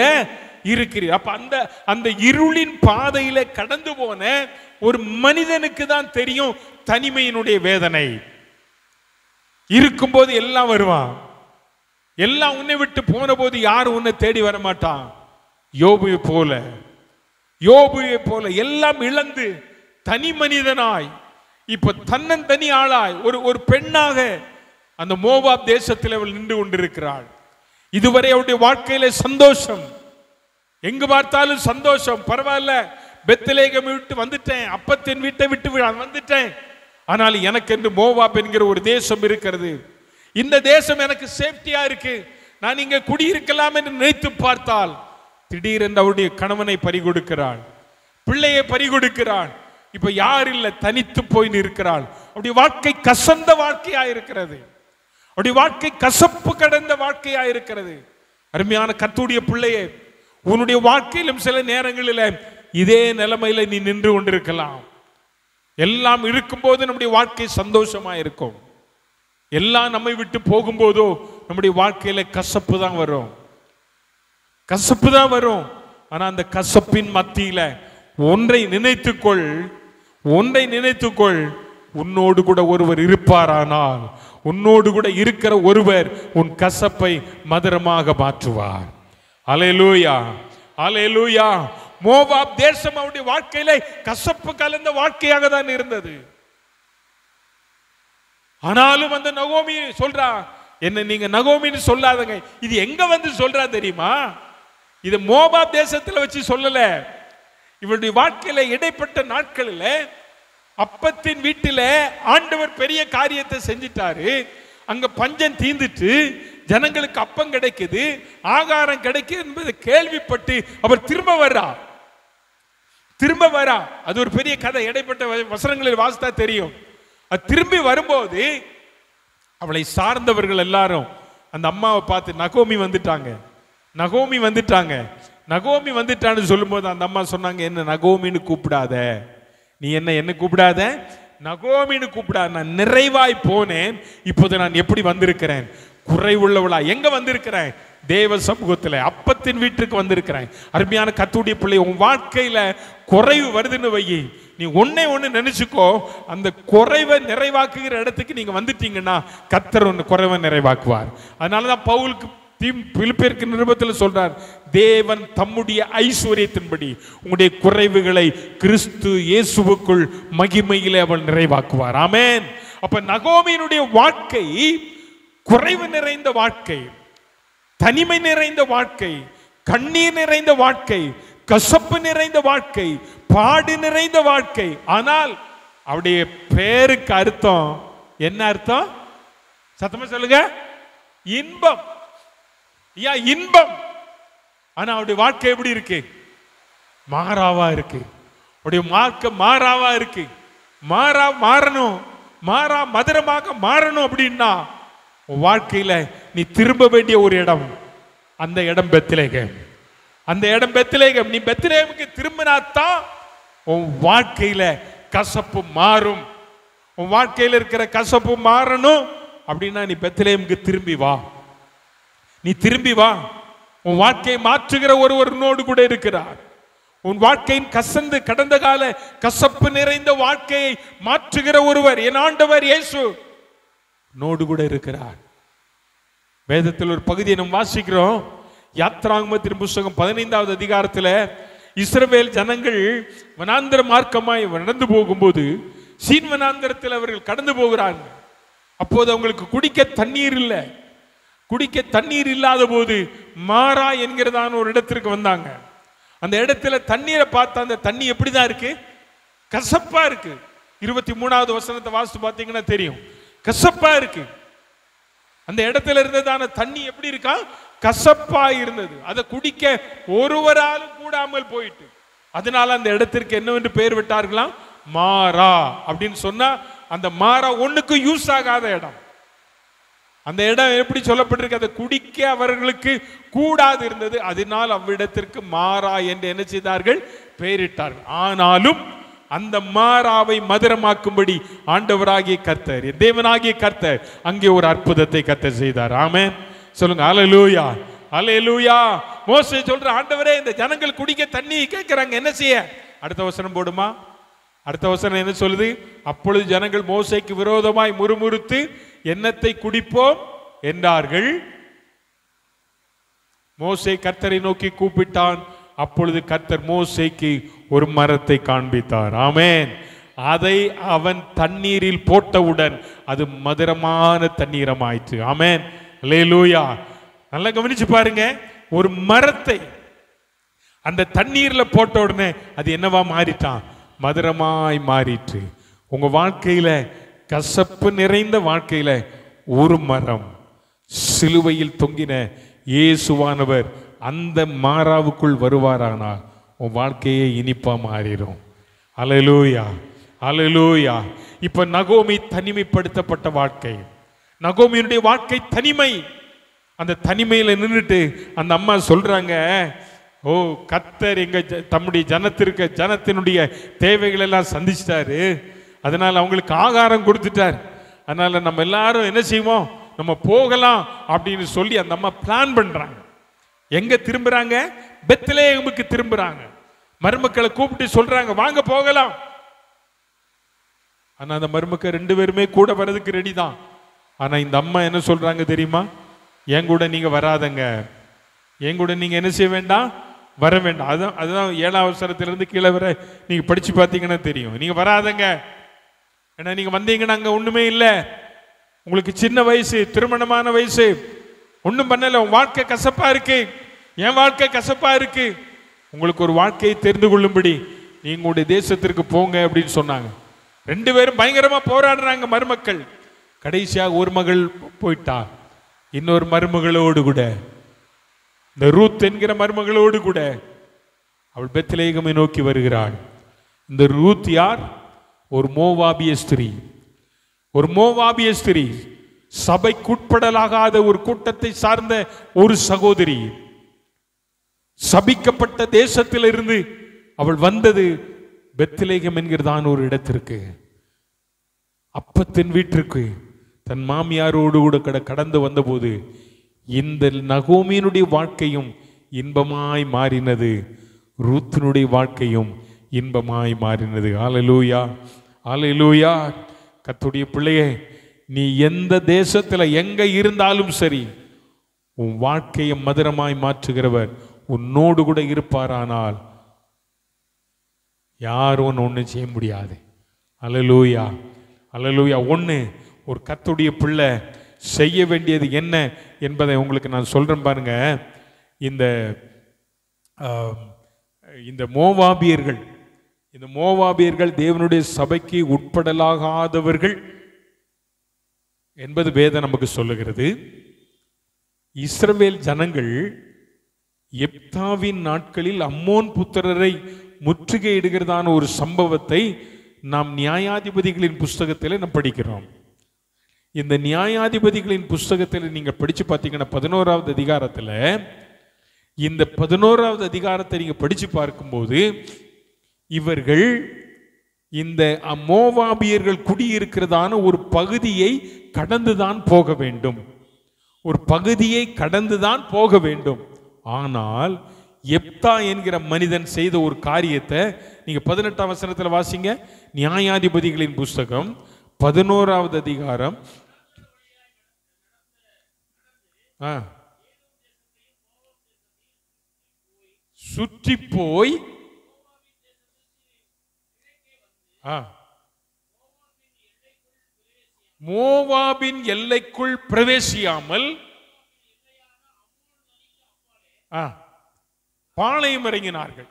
இருக்கிறீர். அப்ப அந்த இருளின் பாதையில கடந்து போன ஒரு மனிதனுக்கு தான் தெரியும் தனிமையினுடைய வேதனை. இருக்கும்போது எல்லாம் வருவான், எல்லாம் உன்னை விட்டு போன போது யாரும் உன்னை தேடி வர மாட்டான். யோபுவை போல எல்லாம் இழந்து தனி மனிதனாய் இப்ப தன்னந்தனி ஆளாய் ஒரு பெண்ணாக அந்த மோவாப் தேசத்தில் அவள் நின்று கொண்டிருக்கிறாள். இதுவரை அவருடைய வாழ்க்கையில சந்தோஷம், எங்கு பார்த்தாலும் சந்தோஷம். பரவாயில்ல, பெத்லகேமை விட்டு வந்துட்டேன், அப்பத்தின் வீட்டை விட்டு வந்துட்டேன், ஆனால் எனக்கு என்று மோவாப் என்கிற ஒரு தேசம் இருக்கிறது. இந்த தேசம் எனக்கு சேஃப்டியா இருக்கு, நான் இங்க குடியிருக்கலாம் என்று நினைத்து பார்த்தால் திடீரென்று அவருடைய கணவனை பறிகொடுக்கிறாள், பிள்ளையை பறிகொடுக்கிறாள். இப்ப யார் இல்ல, தனித்து போய் நிற்கிறாள். அவருடைய வாழ்க்கை கசந்த வாழ்க்கையா இருக்கிறது. அவருடைய வாழ்க்கை கசப்பு கடந்த வாழ்க்கையா இருக்கிறது. அருமையான கர்த்தருடைய பிள்ளையே, உன்னுடைய வாழ்க்கையிலும் சில நேரங்களில் இதே நிலைமையில நீ நின்று கொண்டிருக்கலாம். எல்லாம் இருக்கும்போது நம்முடைய வாழ்க்கை சந்தோஷமா இருக்கும். எல்லாம் நம்மை விட்டு போகும்போதோ நம்முடைய வாழ்க்கையில கசப்பு தான் வரும், கசப்பு தான் வரும். ஆனா அந்த கசப்பின் மத்தியில ஒன்றை நினைத்துக்கொள், உன்னோடு கூட ஒருவர் இருப்பாரானால், உன்னோடு கூட இருக்கிற ஒருவர் உன் கசப்பை மதுரமாக மாற்றுவார். அல்லேலூயா, அல்லேலூயா. மோவாப் தேசம் அவருடைய வாழ்க்கையில கசப்பு கலந்த வாழ்க்கையாக தான் இருந்தது. ஆனாலும் அந்த நகோமி சொல்றா, என்ன நீங்க நகோமின்னு சொல்லாதங்க. இது எங்க வந்து சொல்றா தெரியுமா? இது மோவாப் தேசத்துல வச்சு சொல்லல. இவருடைய வாழ்க்கையில இடைப்பட்ட நாட்களில் அப்பத்தின் வீட்டில ஆண்டவர் பெரிய காரியத்தை செஞ்சிட்டாரு. அங்க பஞ்சம் தீந்துட்டு ஜனங்களுக்கு அப்பம் கிடைக்குது, ஆகாரம் கிடைக்குது என்பது கேள்விப்பட்டு அவர் திரும்ப வரா. அது ஒரு பெரிய கதை, இடைப்பட்ட வசனங்களில் வாசித்தா தெரியும். அது திரும்பி வரும்போது அவளை சார்ந்தவர்கள் எல்லாரும் அந்த அம்மாவை பார்த்து நகோமி வந்துட்டான்னு சொல்லும்போது அந்த அம்மா சொன்னாங்க, என்ன நகோமின்னு கூப்பிடாத, நீ என்ன கூப்பிடாத, நகோமின்னு கூப்பிடாத, நான் நிறைவாய் போனேன், இப்போது நான் எப்படி வந்திருக்கிறேன், குறைவுள்ளவளா. எங்க வந்திருக்கிறேன்? தேவ சமூகத்தில் அப்பத்தின் வீட்டுக்கு வந்திருக்கிறேன். அருமையான கர்த்தருடைய பிள்ளை, உன் வாழ்க்கையில குறைவு வருதுன்னு வை, நீ ஒண்ணு நினைச்சுக்கோ, அந்த குறைவை நிறைவாக்குகிற இடத்துக்கு நீங்க வந்துட்டீங்கன்னா கர்த்தர் ஒன்னு குறைவை நிறைவாக்குவார். அதனாலதான் பவுலுக்கு பிலிப்பியருக்கு நிருபத்தில் சொல்றார், தேவன் தம்முடைய ஐஸ்வரியத்தின்படி உங்களுடைய குறைவுகளை கிறிஸ்து இயேசுவுக்குள் மகிமையிலே அவள் நிறைவாக்குவார். ஆமென். அப்ப நகோமியினுடைய வாழ்க்கை குறைவு நிறைந்த வாழ்க்கை, தனிமை நிறைந்த வாழ்க்கை, கண்ணீர் நிறைந்த வாழ்க்கை, கசப்பு நிறைந்த வாழ்க்கை, பாடு நிறைந்த வாழ்க்கை. ஆனால் அவருடைய பேருக்கு அர்த்தம் என்ன? அர்த்தம் சத்தமா சொல்லுங்க, இன்பம். இன்பம். ஆனா அவருடைய வாழ்க்கை எப்படி இருக்கு? மாறாவா இருக்கு. அவருடைய வாழ்க்கை மாறாவா இருக்கு. மாறணும், மதுரமாக மாறணும் அப்படின்னா வாழ்க்கையில நீ திரும்ப வேண்டிய ஒரு இடம், அந்த இடம் பெத்லகேம். நீ பெத்லகேமுக்கு திரும்பினாத்தான் உன் வாழ்க்கையில கசப்பு மாறும். உன் வாழ்க்கையில இருக்கிற கசப்பு மாறணும் அப்படின்னா நீ பெத்லகேமுக்கு திரும்பி வா. உன் வாழ்க்கையை மாற்றுகிற ஒருவனோடு கூட இருக்கிறார். உன் வாழ்க்கையின் கசந்து கடந்த கால கசப்பு நிறைந்த வாழ்க்கையை மாற்றுகிற ஒருவர், என் ஆண்டவர் இயேசு நோடு கூட இருக்கிறார். வேதத்தில் ஒரு பகுதியை நாம் வாசிக்கிறோம். யாத்ராகமத்தின் புத்தகம் 15வது அதிகாரத்தில் இஸ்ரவேல் ஜனங்கள் வனாந்தர மார்க்கமாய் நடந்து போகும்போது சீன்வனாந்தரத்தில் அவர்கள் கடந்து போகிறார்கள். அப்போது அவங்களுக்கு குடிக்க தண்ணீர் இல்லை. குடிக்க தண்ணீர் இல்லாத போது மாரா என்கிறதான ஒரு இடத்திற்கு வந்தாங்க. அந்த இடத்துல தண்ணீரை பார்த்தா அந்த தண்ணி எப்படிதான் இருக்கு? கசப்பா இருக்கு. 23வது வசனத்தை வாசித்து பார்த்தீங்கன்னா தெரியும், கசப்பா இருக்கு. அந்த இடத்துல இருந்ததான தண்ணி எப்படி இருக்கா? கசப்பா இருந்தது. அதை குடிக்க ஒருவராலும் கூடாமல் போயிட்டு, அதனால அந்த இடத்திற்கு என்னவென்று பெயர் விட்டார்களாம்? மாரா அப்படின்னு சொன்னா அந்த மாரா ஒண்ணுக்கு யூஸ் ஆகாத இடம். அந்த இடம் எப்படி சொல்லப்பட்டிருக்கு? அதை குடிக்க அவர்களுக்கு கூடாது இருந்தது. அதனால் அவ்விடத்திற்கு மாரா என்று என்ன செய்தார்கள்? பெயரிட்டார்கள். ஆனாலும் அந்த மாராவை மதுரமாக்கும்படி ஆண்டவராகிய கர்த்தர், தேவனாகிய கர்த்தர் அங்கே ஒரு அற்புதத்தை கர்த்தர் செய்தார். ஆமென் சொல்லுங்க. அல்லேலூயா, அல்லேலூயா. மோசே சொல்ற, ஆண்டவரே இந்த ஜனங்கள் குடிக்க தண்ணி கேட்கிறாங்க, என்ன செய்ய? அடுத்த வசனம் போடுமா? அடுத்த வசனம் என்ன சொல்லுது? அப்பொழுது ஜனங்கள் மோசேக்கு விரோதமாய் முறுமுறுத்து என்னத்தை குடிப்போம் என்றார்கள். மோசே கர்த்தரை நோக்கி கூப்பிட்டான். அப்பொழுது கர்த்தர் மோசேக்கு ஒரு மரத்தை காண்பித்தார். ஆமென். அதை அவன் தண்ணீரில் போட்டவுடன் அது மதுரமான தண்ணீரமாயிற்று. ஆமென், அல்லேலூயா. நல்லா கவனிச்சு பாருங்க. ஒரு மரத்தை அந்த தண்ணீர்ல போட்ட உடனே அது என்னவா மாறிட்டான்? மதுரமாய் மாறிற்று. உங்க வாழ்க்கையில, கசப்பு நிறைந்த வாழ்க்கையில ஒரு மரம், சிலுவையில் தொங்கின இயேசுவானவர் அந்த மாறாவுக்குள் வருவாரானால் உன் வாழ்க்கையே இனிப்பா மாறிடும். அல்லேலூயா, அல்லேலூயா. இப்ப நகோமி தனிமைப்படுத்தப்பட்ட வாழ்க்கை, நகோமியினுடைய வாழ்க்கை தனிமை. அந்த தனிமையில நின்றுட்டு அந்த அம்மா சொல்றாங்க, ஓ கர்த்தர் எங்க தம்முடைய ஜனத்தினுடைய தேவைகள் எல்லாம் சந்திச்சிட்டாரு, அதனால அவங்களுக்கு ஆகாரம் கொடுத்துட்டார், அதனால நம்ம எல்லாரும் என்ன செய்வோம், நம்ம போகலாம் அப்படின்னு சொல்லி அந்த அம்மா பிளான் பண்றாங்க. எங்க திரும்புறாங்க? பெத்லகேமுக்கு திரும்புறாங்க. மருமக்களை கூப்பிட்டு சொல்றாங்க, வாங்க போகலாம். ஆனா அந்த மருமக்கள் 2 பேருமே கூட வர்றதுக்கு ரெடி தான். ஆனா இந்த அம்மா என்ன சொல்றாங்க தெரியுமா? என் கூட நீங்க வராதங்க, என் கூட நீங்க என்ன செய்ய வேண்டாம், வர வேண்டாம். அதுதான் 7ஆம் வசனத்திலிருந்து கீழே வர நீங்க படிச்சு பார்த்தீங்கன்னா தெரியும். நீங்க வராதங்க, ஏன்னா நீங்க வந்தீங்கன்னா அங்க ஒண்ணுமே இல்லை, உங்களுக்கு சின்ன வயசு, திருமணமான வயசு, ஒன்றும் பண்ணல, உன் வாழ்க்கை கசப்பா இருக்கு, என் வாழ்க்கை கசப்பா இருக்கு, உங்களுக்கு ஒரு வாழ்க்கையை தெரிந்து கொள்ளும்படி நீங்க உங்களுடைய தேசத்திற்கு போங்க அப்படின்னு சொன்னாங்க. 2 பேரும் பயங்கரமா போராடுறாங்க மருமக்கள். கடைசியாக ஒரு மகள் போயிட்டா, இன்னொரு மருமகளோடு கூட, இந்த ரூத் என்கிற மருமகளோடு கூட அவள் பெத்லகேமை நோக்கி வருகிறாள். இந்த ரூத் யார்? ஒரு மோவாபிய ஸ்திரீ. ஒரு மோவாபிய ஸ்திரீ, சபைக்குட்படலாகாத ஒரு கூட்டத்தை சார்ந்த ஒரு சகோதரி. சபிக்கப்பட்ட தேசத்திலிருந்து அவள் வந்தது பெத்லகேம் என்கிறதான ஒரு இடத்திற்கு, அப்பத்தின் வீட்டிற்கு. தன் மாமியாரோடு கூட கடந்து வந்தபோது இந்த நகோமியினுடைய வாழ்க்கையும் இன்பமாய் மாறினது, ரூத்தினுடைய வாழ்க்கையும் இன்பமாய் மாறினது. அல்லேலூயா, அல்லேலூயா. கர்த்தருடைய பிள்ளையே, நீ எந்த தேசத்துல எங்க இருந்தாலும் சரி, உன் வாழ்க்கையை மதுரமாய் மாற்றுகிறவர் உன்னோடு கூட இருப்பாரானால் யாரும் ஒன்றும் செய்ய முடியாது. அல்லேலூயா, அல்லேலூயா. ஒன்று, ஒரு கர்த்தருடைய பிள்ளை செய்ய வேண்டியது என்ன என்பதை உங்களுக்கு நான் சொல்றேன் பாருங்க. இந்த மோவாபியர்கள் தேவனுடைய சபைக்கு உட்படலாகாதவர்கள் என்பது வேதம் நமக்கு சொல்லுகிறது. இஸ்ரவேல் ஜனங்கள் எப்தாவின் நாட்களில் அம்மோன் புத்திரரை முற்றுகையிடுகிறதான ஒரு சம்பவத்தை நாம் நியாயாதிபதிகளின் புஸ்தகத்தில் நாம் படிக்கிறோம். இந்த நியாயாதிபதிகளின் புஸ்தகத்தில் நீங்க படிச்சு பார்த்தீங்கன்னா 11வது அதிகாரத்தில், இந்த 11வது அதிகாரத்தை நீங்க படிச்சு பார்க்கும்போது இவர்கள் இந்த மோவாபியர்கள் குடியிருக்கிறதான ஒரு பகுதியை கடந்துதான் போக வேண்டும், ஒரு பகுதியை கடந்துதான் போக வேண்டும். ஆனால் எப்தா என்கிற மனிதன் செய்த ஒரு காரியத்தை நீங்க 18ஆம் வசனத்தில் வாசிங்க. நியாயாதிபதிகளின் புஸ்தகம் 11வது அதிகாரம். சுற்றி போய் மோவாபின் எல்லைக்குள் பிரவேசியாமல் பாளையம் இறங்கினார்கள்.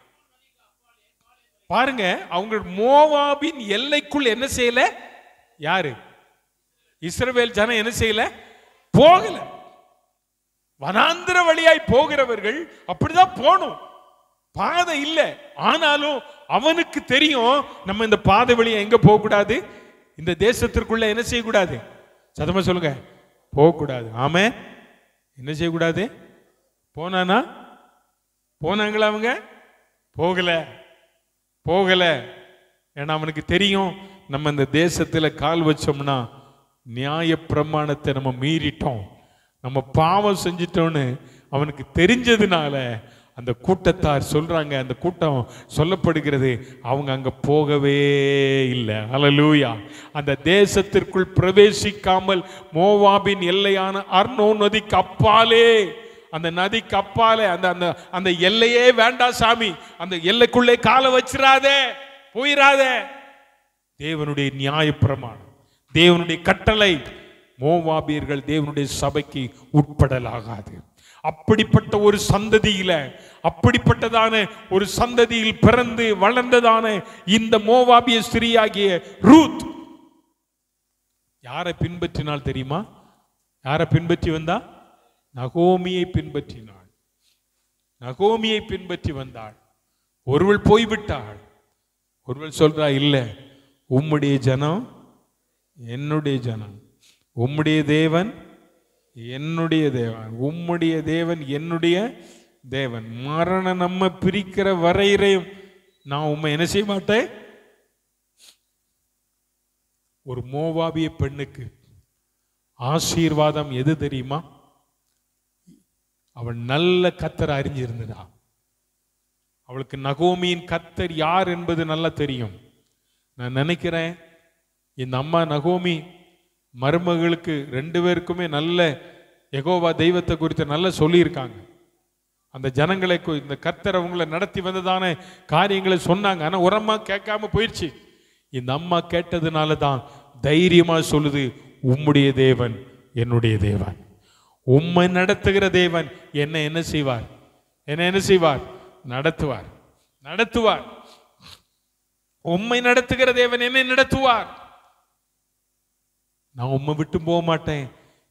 பாருங்க, அவங்க மோவாபின் எல்லைக்குள் என்ன செய்யல? யாரு? இஸ்ரவேல் ஜனம் என்ன செய்யல? போகல. வனாந்திர வழியாய் போகிறவர்கள் அப்படிதான் போகணும், பாதை இல்லை. ஆனாலும் அவனுக்கு தெரியும், நம்ம இந்த பாதை வழியா எங்க போக கூடாது, இந்த தேசத்திற்குள்ள என்ன செய்யக்கூடாது? சத்தமா சொல்லுங்க, போகக்கூடாது. ஆமே, என்ன செய்யக்கூடாது? போனானா? போனாங்களா? அவங்க போகல, போகல. ஏன்னா அவனுக்கு தெரியும், நம்ம இந்த தேசத்துல கால் வச்சோம்னா நியாய பிரமாணத்தை நம்ம மீறிட்டோம், நம்ம பாவம் செஞ்சிட்டோன்னு அவனுக்கு தெரிஞ்சதுனால அந்த கூட்டத்தார் சொல்றாங்க, அந்த கூட்டம் சொல்லப்படுகிறது, அவங்க அங்க போகவே இல்லை. ஹல்லேலூயா. அந்த தேசத்திற்குள் பிரவேசிக்காமல் மோவாபின் எல்லையான அர்னோன் நதிக்கு அப்பாலே, அந்த நதிக்கு அப்பாலே, அந்த அந்த அந்த எல்லையே வேண்டாம் சாமி, அந்த எல்லைக்குள்ளே காலை வச்சிராதே, போயிராதே. தேவனுடைய நியாய பிரமாணம், தேவனுடைய கட்டளை, மோவாபியர்கள் தேவனுடைய சபைக்கு உட்படலாகாது. அப்படிப்பட்ட ஒரு சந்ததியில, அப்படிப்பட்டதான ஒரு சந்ததியில் பிறந்து வளர்ந்ததான இந்த மோவாபிய ஸ்திரீயாகிய ரூத் யாரை பின்பற்றினால் தெரியுமா? யாரை பின்பற்றி வந்தா? நகோமியை பின்பற்றினாள். நகோமியை பின்பற்றி வந்தாள். ஒருவள் போய்விட்டாள், ஒருவள் சொல்றா, இல்ல, உம்முடைய ஜனம் என்னுடைய ஜனம், உம்முடைய தேவன் என்னுடைய தேவன், உம்முடைய தேவன் என்னுடைய தேவன். மரணம் நம்ம பிரிக்கிற வரையிறையும் நான் உம்மை என்ன செய்ய மாட்டேன். ஒரு மோவாபிய பெண்ணுக்கு ஆசீர்வாதம் எது தெரியுமா? அவள் நல்ல கர்த்தரை அறிஞ்சிருந்ததா. அவளுக்கு நகோமியின் கர்த்தர் யார் என்பது நல்லா தெரியும். நான் நினைக்கிறேன் இந்த அம்மா நகோமி மருமகளுக்கு 2 பேருக்குமே நல்ல யெகோவா தெய்வத்தை குறித்து நல்ல சொல்லியிருக்காங்க. அந்த ஜனங்களை, இந்த கர்த்தர் அவங்களை நடத்தி வந்ததான காரியங்களை சொன்னாங்க. ஆனா ஒரு அம்மா கேட்காம போயிடுச்சு. இந்த அம்மா கேட்டதுனால தான் தைரியமா சொல்லுது, உம்முடைய தேவன் என்னுடைய தேவன், உம்மை நடத்துகிற தேவன் என்ன செய்வார்? என்ன செய்வார்? நடத்துவார், நடத்துவார். உம்மை நடத்துகிற தேவன் என்னை நடத்துவார். நான் உம்மை விட்டு போக மாட்டேன்,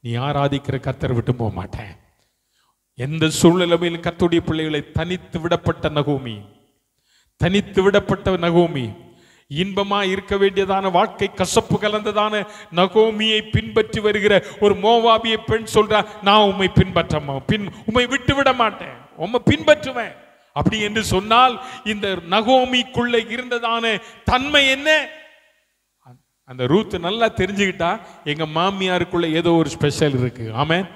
நீ ஆராதிக்கிற கர்த்தரை விட்டு போக மாட்டேன். எந்த சூழ்நிலையிலும் கர்த்தருடைய பிள்ளைகளை தனித்து விடப்பட்ட நகோமி, தனித்து விடப்பட்ட நகோமி, இன்பமா இருக்க வேண்டியதான வாழ்க்கை கசப்பு கலந்ததான நகோமியை பின்பற்றி வருகிற ஒரு மோவாபிய பெண் சொல்றா, நான் உம்மை உம்மை விட்டு விட மாட்டேன், உம்மை பின்பற்றுவேன். அப்படி என்று சொன்னால் இந்த நகோமிக்குள்ள இருந்ததான தன்மை என்ன? அந்த ரூத் நல்லா தெரிஞ்சுக்கிட்டா, எங்க மாமியாருக்குள்ள ஏதோ ஒரு ஸ்பெஷல் இருக்கு. ஆமென்.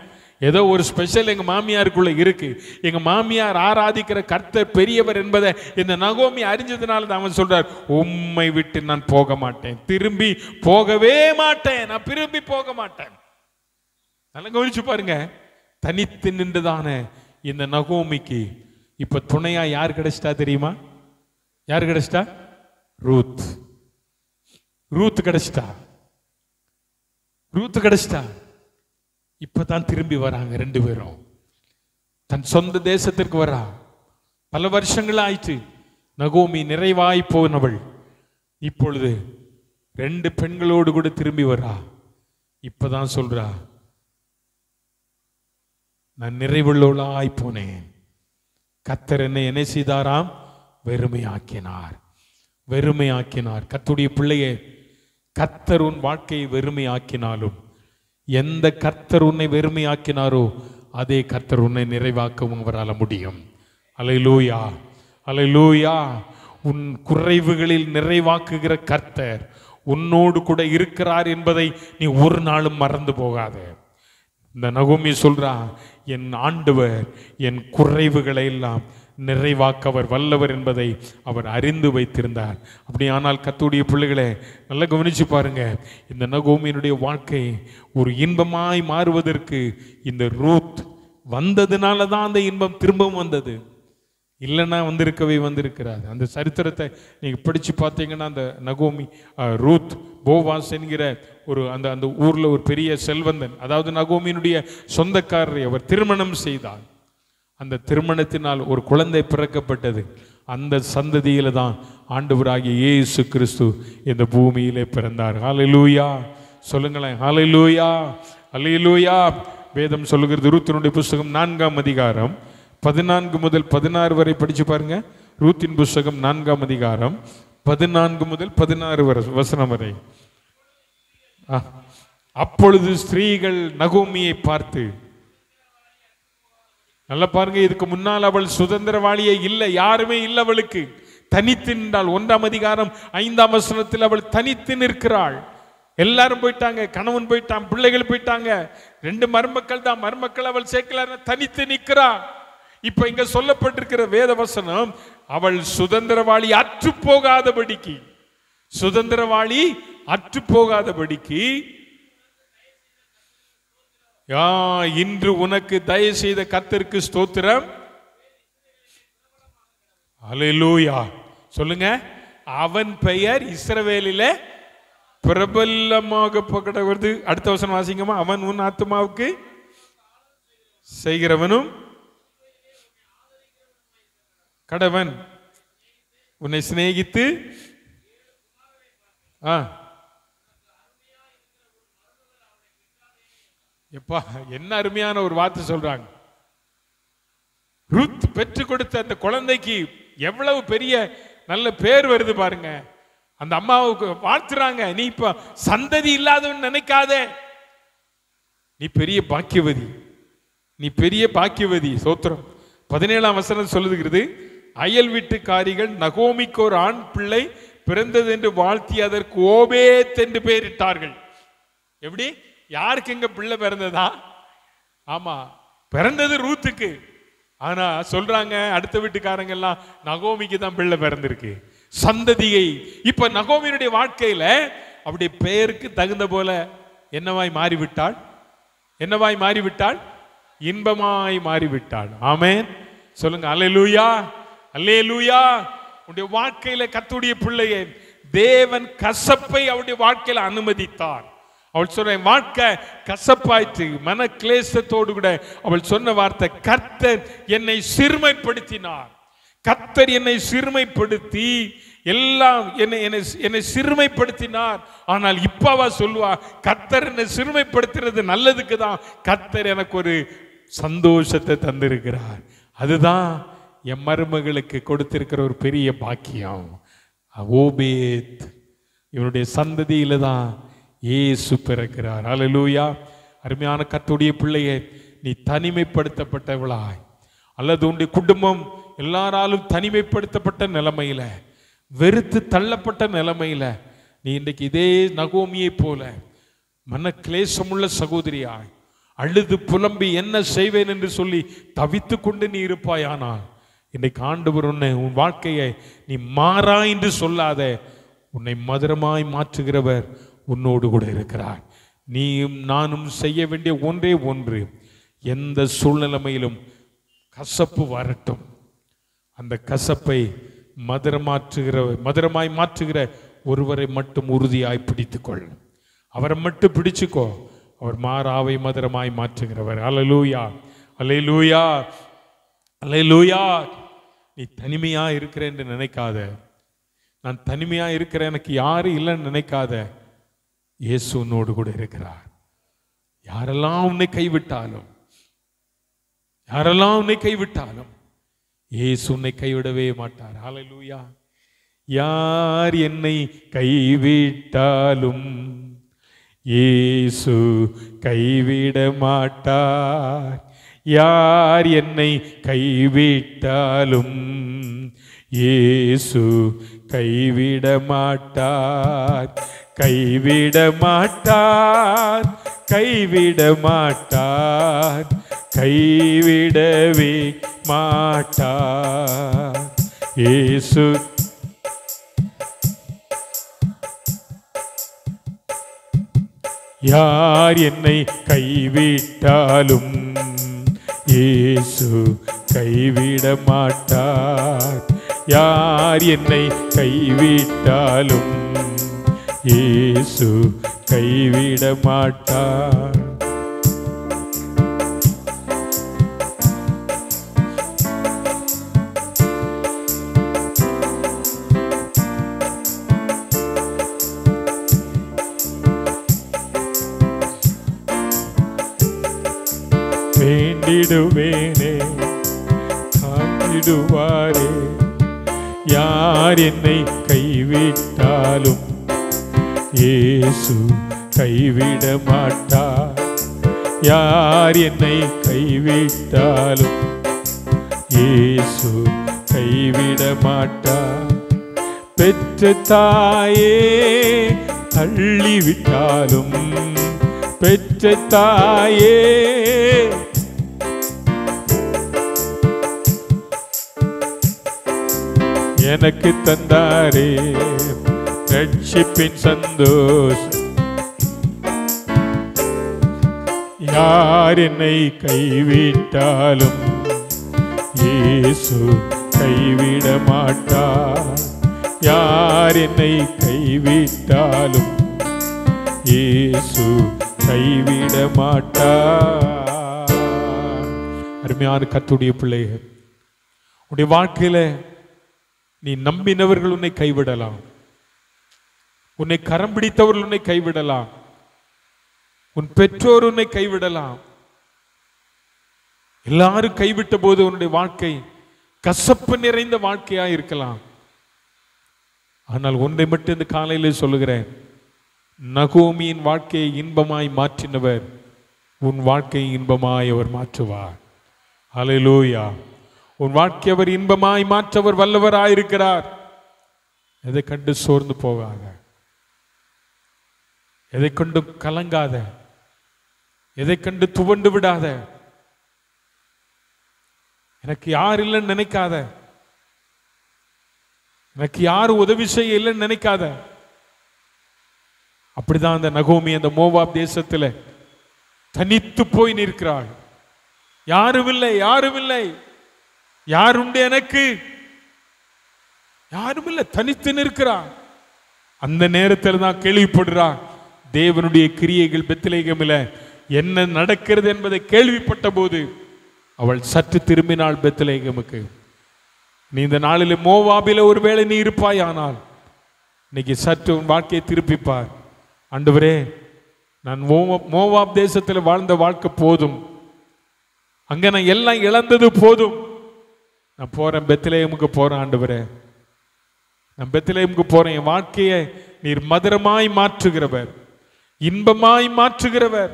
ஏதோ ஒரு ஸ்பெஷல் எங்க மாமியாருக்குள்ள இருக்கு. எங்க மாமியார் ஆராதிக்கிற கர்த்தர் பெரியவர் என்பதை இந்த நகோமி அறிஞ்சதுனால தான் அவன் சொல்றார், உம்மை விட்டு நான் போக மாட்டேன், திரும்பி போகவே மாட்டேன், நான் திரும்பி போக மாட்டேன். நல்லா கவனிச்சு பாருங்க, தனித்து நின்றுதான இந்த நகோமிக்கு இப்ப துணையா யார் கிடைச்சிட்டா தெரியுமா? யார் கிடைச்சிட்டா? ரூத். ரூத் கிடைச்சிட்டா, ரூத் கிடைச்சிட்டா. இப்பதான் திரும்பி வராங்க 2 பேரும், தன் சொந்த தேசத்திற்கு வரா. பல வருஷங்கள் ஆயிற்று. நகோமி நிறைவாய் போனவள் இப்பொழுது 2 பெண்களோடு கூட திரும்பி வரா. இப்பதான் சொல்றா, நான் நிறைவுள்ளவளாய் போனேன், கர்த்தர் என்ன செய்தாராம்? வெறுமையாக்கினார், வெறுமையாக்கினார். கர்த்தருடைய பிள்ளையே, கர்த்தர் உன் வாழ்க்கையை வெறுமையாக்கினாலும், எந்த கர்த்தர் உன்னை வெறுமையாக்கினாரோ அதே கர்த்தர் உன்னை நிறைவாக்கவும் அவரால் முடியும். அல்லேலூயா, அல்லேலூயா. உன் குறைவுகளில் நிறைவாக்குகிற கர்த்தர் உன்னோடு கூட இருக்கிறார் என்பதை நீ ஒரு நாளும் மறந்து போகாதே. இந்த நகோமி சொல்றா, என் ஆண்டவர் என் குறைவுகளை எல்லாம் நிறைவாக்க அவர் வல்லவர் என்பதை அவர் அறிந்து வைத்திருந்தார். அப்படியானால் கர்த்தருடைய பிள்ளைகளே, நல்லா கவனிச்சு பாருங்க, இந்த நகோமியினுடைய வாழ்க்கை ஒரு இன்பமாய் மாறுவதற்கு இந்த ரூத் வந்ததுனால தான் அந்த இன்பம் திரும்பவும் வந்தது. இல்லைன்னா வந்திருக்கிறார். அந்த சரித்திரத்தை நீங்கள் படித்து பார்த்தீங்கன்னா, அந்த நகோமி, ரூத், போவாஸ் என்கிற ஒரு அந்த ஊரில் ஒரு பெரிய செல்வந்தன், அதாவது நகோமியினுடைய சொந்தக்காரரை அவர் திருமணம் செய்தார். அந்த திருமணத்தினால் ஒரு குழந்தை பிறக்கப்பட்டது. அந்த சந்ததியில தான் ஆண்டவராகிய இயேசு கிறிஸ்து இந்த பூமியிலே பிறந்தார். ஹல்லேலூயா சொல்லுங்களேன், ஹல்லேலூயா, ஹல்லேலூயா. வேதம் சொல்லுகிறது, ரூத்தினுடைய புஸ்தகம் 4ஆம் அதிகாரம் 14 முதல் 16 வரை படிச்சு பாருங்க. ரூத்தின் புஸ்தகம் 4ஆம் அதிகாரம் 14 முதல் 16 வசனம் வரை. அப்பொழுது ஸ்திரீகள் நகோமியை பார்த்து, நல்லா பாருங்க, இதுக்கு முன்னால் அவள் சுதந்திரவாளியே இல்லை, யாருமே இல்லை அவளுக்கு, தனித்து நின்றாள். 1ஆம் அதிகாரம் 5ஆம் வசனத்தில் அவள் தனித்து நிற்கிறாள். எல்லாரும் போயிட்டாங்க, கணவன் போயிட்டான், பிள்ளைகள் போயிட்டாங்க, 2 மருமக்கள் தான், மருமக்கள் அவள் சேர்க்கல, தனித்து நிற்கிறாள். இப்ப இங்க சொல்லப்பட்டிருக்கிற வேத வசனம், அவள் சுதந்திரவாளி அற்று போகாதபடிக்கு, சுதந்திரவாளி அற்று போகாதபடிக்கு இன்று உனக்கு தயவு செய்த கர்த்தருக்கு ஸ்தோத்திரம். அல்லேலூயா சொல்லுங்க. அவன் பெயர் இஸ்ரவேலிலே பிரபலமாக பகடவது. அடுத்த வசனம் வாசிங்கம்மா. அவன் உன் ஆத்துமாவுக்கு செய்கிறவனும் கடவன், உன்னை சிநேகித்து எப்பா என்ன அருமையான ஒரு வார்த்தை சொல்றாங்க. ரூத் பெற்று கொடுத்த அந்த குழந்தைக்கு எவ்வளவு பெரிய நல்ல பேர் வருது பாருங்க. அந்த அம்மாவுக்கு வாழ்த்துறாங்க, நீ இப்ப சந்ததி இல்லாதவன் நினைக்காதே, நீ பெரிய பாக்கியவதி, நீ பெரிய பாக்கியவதி. சோத்திரம். 17ஆம் வசனம் சொல்லுகிறது, அயல் வீட்டுக்காரிகள் நகோமிக்கு ஒரு ஆண் பிள்ளை பிறந்தது என்று வாழ்த்தி அதற்கு ஓபேத் என்று பெயரிட்டார்கள். எப்படி? யாருக்கு எங்க பிள்ளை பிறந்ததா? ஆமா, பிறந்தது ரூத்துக்கு. ஆனா சொல்றாங்க அடுத்த வீட்டுக்காரங்க எல்லாம் நகோமிக்கு தான் பிள்ளை பிறந்திருக்கு, சந்ததியை. இப்ப நகோமியினுடைய வாழ்க்கையில அப்படி பெயருக்கு தகுந்த போல என்னவாய் மாறிவிட்டாள்? என்னவாய் மாறிவிட்டாள்? இன்பமாய் மாறிவிட்டாள். ஆமென் சொல்லுங்க. அல்லேலூயா, அல்லேலூயா. உன்னுடைய வாழ்க்கையில கர்த்தருடைய பிள்ளையே, தேவன் கசப்பை அவருடைய வாழ்க்கையில அனுமதித்தார். அவள் சொன்ன வாழ்க்கை கசப்பாயிற்று, மன கிளேசத்தோடு கூட அவள் சொன்ன வார்த்தை, கர்த்தர் என்னை சிறுமைப்படுத்தினார். கர்த்தர் என்னை சிறுமைப்படுத்தி எல்லாம் என்னை சிறுமைப்படுத்தினார். ஆனால் இப்பவா சொல்லுவா, கர்த்தர் என்னை சிறுமைப்படுத்துறது நல்லதுக்கு தான், கர்த்தர் எனக்கு ஒரு சந்தோஷத்தை தந்திருக்கிறார். அதுதான் என் மருமகளுக்கு கொடுத்திருக்கிற ஒரு பெரிய பாக்கியம். ஓபேத் இவனுடைய சந்ததியில தான் இயேசு பிறக்கிறார். அல்லேலூயா. அருமையான கர்த்தருடைய பிள்ளையே, நீ தனிமைப்படுத்தப்பட்டவளாய் அல்லது உன்னுடைய குடும்பம் எல்லாராலும் தனிமைப்படுத்தப்பட்ட நிலைமையில, வெறுத்து தள்ளப்பட்ட நிலைமையில நீ இன்றைக்கு இதே நகோமியை போல மன கிளேசமுள்ள சகோதரியாய் அழுது புலம்பி என்ன செய்வேன் என்று சொல்லி தவித்து கொண்டு நீ இருப்பாயானால், இன்றைக்கு ஆண்டவர் உன்னை, உன் வாழ்க்கையை நீ மாறா என்று சொல்லாத, உன்னை மதுரமாய் மாற்றுகிறவர் உன்னோடு கூட இருக்கிறார். நீயும் நானும் செய்ய வேண்டிய ஒன்றே ஒன்று, எந்த சூழ்நிலைமையிலும் கசப்பு வரட்டும், அந்த கசப்பை மதுரமாய் மாற்றுகிற ஒருவரை மட்டும் உறுதியாய் பிடித்துக்கொள். அவரை மட்டும் பிடிச்சுக்கோ, அவர் மாறாவை மதுரமாய் மாற்றுகிறவர். அல்லேலூயா, அல்லேலூயா, அல்லேலூயா. நீ தனிமையா இருக்கிறேன் என்று நினைக்காத, நான் தனிமையா இருக்கிறேன் எனக்கு யாரும் இல்லைன்னு நினைக்காத, இயேசு உன்னோடு கூட இருக்கிறார். யாரெல்லாம் உன்னை கைவிட்டாலும், யாரெல்லாம் உன்னை கைவிட்டாலும் இயேசு உன்னை கைவிடவே மாட்டார். ஹல்லேலூயா. யார் என்னை கைவிட்டாலும் இயேசு கைவிட மாட்டார். யார் என்னை கைவிட்டாலும் இயேசு கைவிட மாட்டார். கைவிட மாட்டார், கைவிட மாட்டார், கைவிடவே மாட்டார். இயேசு யார் என்னை கைவிட்டாலும் இயேசு கைவிட மாட்டார். யார் என்னை கைவிட்டாலும் இயேசு கைவிட மாட்டார். வேண்டிடுவேனே காத்திடுவாரே. யார் என்னை கைவிட்டாலும் இயேசு கைவிட மாட்டார். யார் என்னை கைவிட்டாலும் இயேசு கைவிட மாட்டார். பெற்ற தாயே தள்ளிவிட்டாலும் பெற்ற தாயே எனக்கு தந்தாரே ரட்சிப்பின் சந்தோஷம். யார் என்னை கைவிட்டாலும் இயேசு கைவிட மாட்டார். யார் என்னை கைவிட்டாலும் இயேசு கைவிட மாட்டார். அருமையான கர்த்தருடைய பிள்ளைகள், உன்னுடைய வாழ்க்கையில நீ நம்பினவர்கள் உன்னை கைவிடலாம், உன்னை கரம் பிடித்தவர்கள் உன்னை கைவிடலாம், உன் பெற்றோர் உன்னை கைவிடலாம். எல்லாரும் கைவிட்ட போது உன்னுடைய வாழ்க்கை கசப்பு நிறைந்த வாழ்க்கையா இருக்கலாம். ஆனால் ஒன்றை மட்டும் இந்த காலையிலே சொல்லுகிறேன், நகோமியின் வாழ்க்கையை இன்பமாய் மாற்றினவர் உன் வாழ்க்கையை இன்பமாய் அவர் மாற்றுவார். ஹல்லேலூயா. உன் வாழ்க்கை அவர் இன்பமாய் மாற்றவர் வல்லவராயிருக்கிறார். எதை கண்டு சோர்ந்து போகாத, எதை கண்டு கலங்காத, எதை கண்டு துவண்டு விடாத, எனக்கு யார் இல்லைன்னு நினைக்காத, எனக்கு யாரும் உதவி செய்ய இல்லைன்னு நினைக்காத. அப்படிதான் அந்த நகோமி அந்த மோவாப் தேசத்தில் தனித்து போய் நிற்கிறாள். யாரும் இல்லை, யாரும் இல்லை, யாருண்டு எனக்கு, யாரும் இல்லை, தனித்து நிற்கிறான். அந்த நேரத்தில் தான் கேள்விப்படுறான் தேவனுடைய கிரியைகள் பெத்லகேமில் என்ன நடக்கிறது என்பதை கேள்விப்பட்ட போது அவள் சற்று திரும்பினாள் பெத்லகேமுக்கு. நீ இந்த நாளில் மோவாபில ஒருவேளை நீ இருப்பாய், ஆனால் இன்னைக்கு சற்று உன் வாழ்க்கையை திருப்பிப்பார். ஆண்டவரே, நான் மோவாப் தேசத்தில் வாழ்ந்த வாழ்க்கை போதும், அங்க நான் எல்லாம் இழந்தது போதும், நான் போறேன் பெத்லகேமுக்கு போறேன். ஆண்டவரே, நான் பெத்லகேமுக்கு போறேன். என் வாழ்க்கையை நீர் மதுரமாய் மாற்றுகிறவர், இன்பமாய் மாற்றுகிறவர்.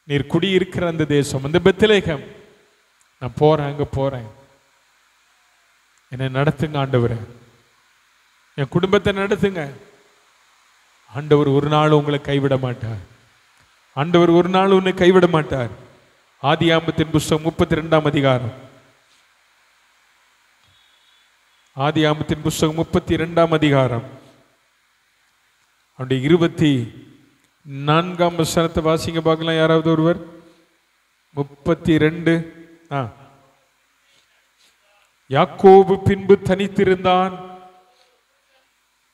நீர் குடியிருக்கிற அந்த தேசம், அந்த பெத்லகேம், நான் போறேன், அங்க போறேன். என்னை நடத்துங்க ஆண்டவரே, என் குடும்பத்தை நடத்துங்க. ஆண்டவர் ஒரு நாள் உங்களை கைவிட மாட்டார். ஆண்டவர் ஒரு நாள் உன்னை கைவிட மாட்டார். ஆதியாகமத்தின் புஸ்தகம் 32ஆம் அதிகாரம், ஆதியாகமத்தின் புஸ்தகம் 32ஆம் அதிகாரம் அவருடைய 24ஆம் வசனத்தை வாசிங்க பார்க்கலாம். யாராவது ஒருவர் 32. யாக்கோபு பின்பு தனித்திருந்தான்.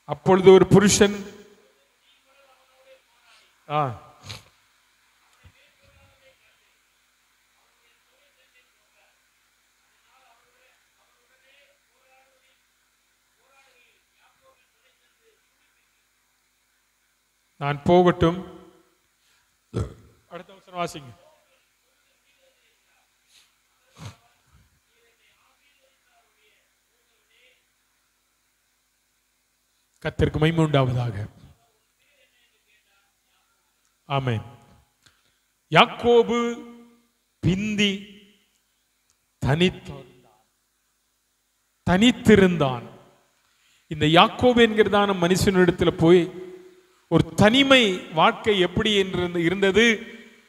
அப்பொழுது ஒரு புருஷன் நான் போகட்டும். அடுத்த வசனம் வாசிங்க. கர்த்தருக்கு மகிமை உண்டாவதாக. ஆமென். யாக்கோபு பிந்தி தனித்திருந்தான். இந்த யாக்கோபு என்கிறதான மனுஷனிடத்தில் போய் ஒரு தனிமை வாழ்க்கை எப்படி இருந்தது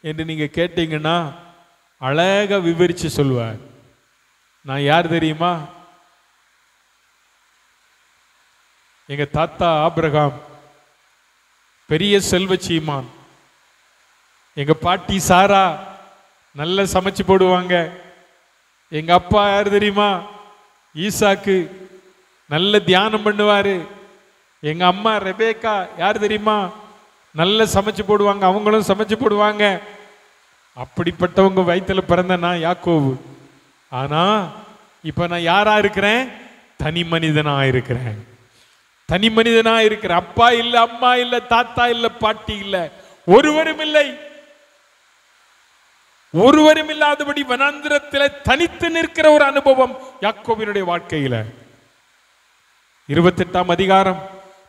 என்று நீங்க கேட்டீங்கன்னா அழகா விவரிச்சு சொல்வார். நான் யார் தெரியுமா? எங்க தாத்தா ஆபிரகாம் பெரிய செல்வ சீமான், எங்க பாட்டி சாரா நல்ல சமைச்சு போடுவாங்க, எங்க அப்பா யாரு தெரியுமா? ஈசாக்கு. நல்ல தியானம் பண்ணுவாரு. எங்க அம்மா ரெபேக்கா யார் தெரியுமா? நல்ல சமைச்சு போடுவாங்க, அவங்களும் சமைச்சு போடுவாங்க. அப்படிப்பட்டவங்க வயிற்றுல பிறந்த நான் யாக்கோபு. ஆனா இப்ப நான் யாரா இருக்கிறேன்? தனி மனிதனா இருக்கிறேன். தனி மனிதனா இருக்கிற. அப்பா இல்ல, அம்மா இல்ல, தாத்தா இல்ல, பாட்டி இல்ல, ஒருவரும் இல்லை. ஒருவரும் இல்லாதபடி வனாந்திரத்தில் தனித்து நிற்கிற ஒரு அனுபவம் யாக்கோபினுடைய வாழ்க்கையில. 28ஆம் அதிகாரம்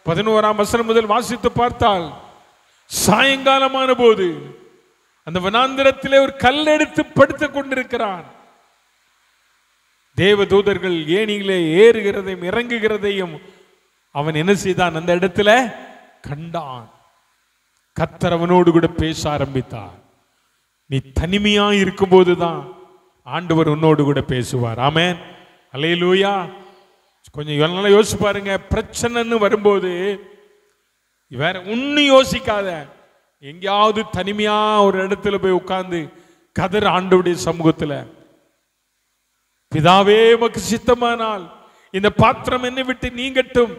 11ஆம் வசனம் முதல் வாசித்து பார்த்தால், சாயங்காலமான போது அந்த வனாந்திரத்திலே ஒரு கல் எடுத்து படுத்துக் கொண்டிருக்கிறான். தேவ தூதர்கள் ஏணியிலே ஏறுகிறதையும் இறங்குகிறதையும் அவன் என்ன செய்தான்? அந்த இடத்துல கண்டான். கர்த்தர் அவனோடு கூட பேச ஆரம்பித்தார். நீ தனிமையா இருக்கும் போதுதான் ஆண்டவர் உன்னோடு கூட பேசுவார். ஆமென், அல்லேலூயா. கொஞ்சம் நல்லா யோசிச்சு பாருங்க. பிரச்சனைன்னு வரும்போது வேற ஒன்னும் யோசிக்காத, எங்கேயாவது தனிமையா ஒரு இடத்துல போய் உட்கார்ந்து கதர் ஆண்டவருடைய சமூகத்துல, பிதாவே உமக்கு சித்தமானால் இந்த பாத்திரம் என்னை விட்டு நீங்கட்டும்,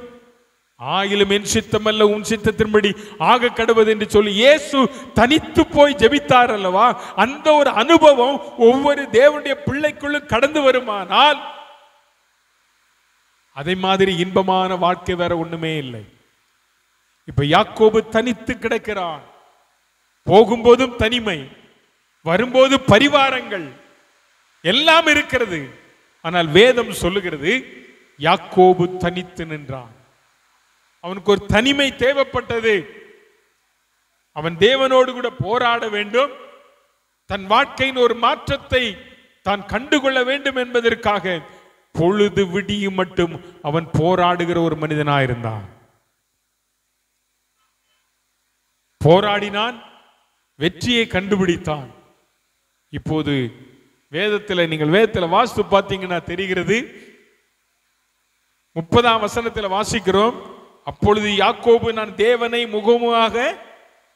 ஆயிலும் என் சித்தம் அல்ல உன் சித்தத்தின்படி ஆக கடவுது என்று சொல்லி இயேசு தனித்து போய் ஜெபித்தார் அல்லவா? அந்த ஒரு அனுபவம் ஒவ்வொரு தேவனுடைய பிள்ளைக்குள்ளும் கடந்து வருமானால் அதே மாதிரி இன்பமான வாழ்க்கை வேற ஒண்ணுமே இல்லை. இப்ப யாக்கோபு தனித்து கிடக்கிறான். போகும்போதும் தனிமை, வரும்போது பரிவாரங்கள் எல்லாம் இருக்கிறது. ஆனால் வேதம் சொல்லுகிறது யாக்கோபு தனித்து நின்றான். அவனுக்கு ஒரு தனிமை தேவைப்பட்டது. அவன் தேவனோடு கூட போராட வேண்டும். தன் வாழ்க்கையின் ஒரு மாற்றத்தை தான் கண்டுகொள்ள வேண்டும் என்பதற்காக பொழுது விடியும் மட்டும் அவன் போராடுகிற ஒரு மனிதனாயிருந்தான். போராடினான், வெற்றியை கண்டுபிடித்தான். இப்போது வேதத்தில், நீங்கள் வேதத்தில் வாசித்து பார்த்தீங்கன்னா தெரிகிறது. 30ஆம் வசனத்தில் வாசிக்கிறோம், அப்பொழுது யாக்கோபு நான் தேவனை முகமுமாக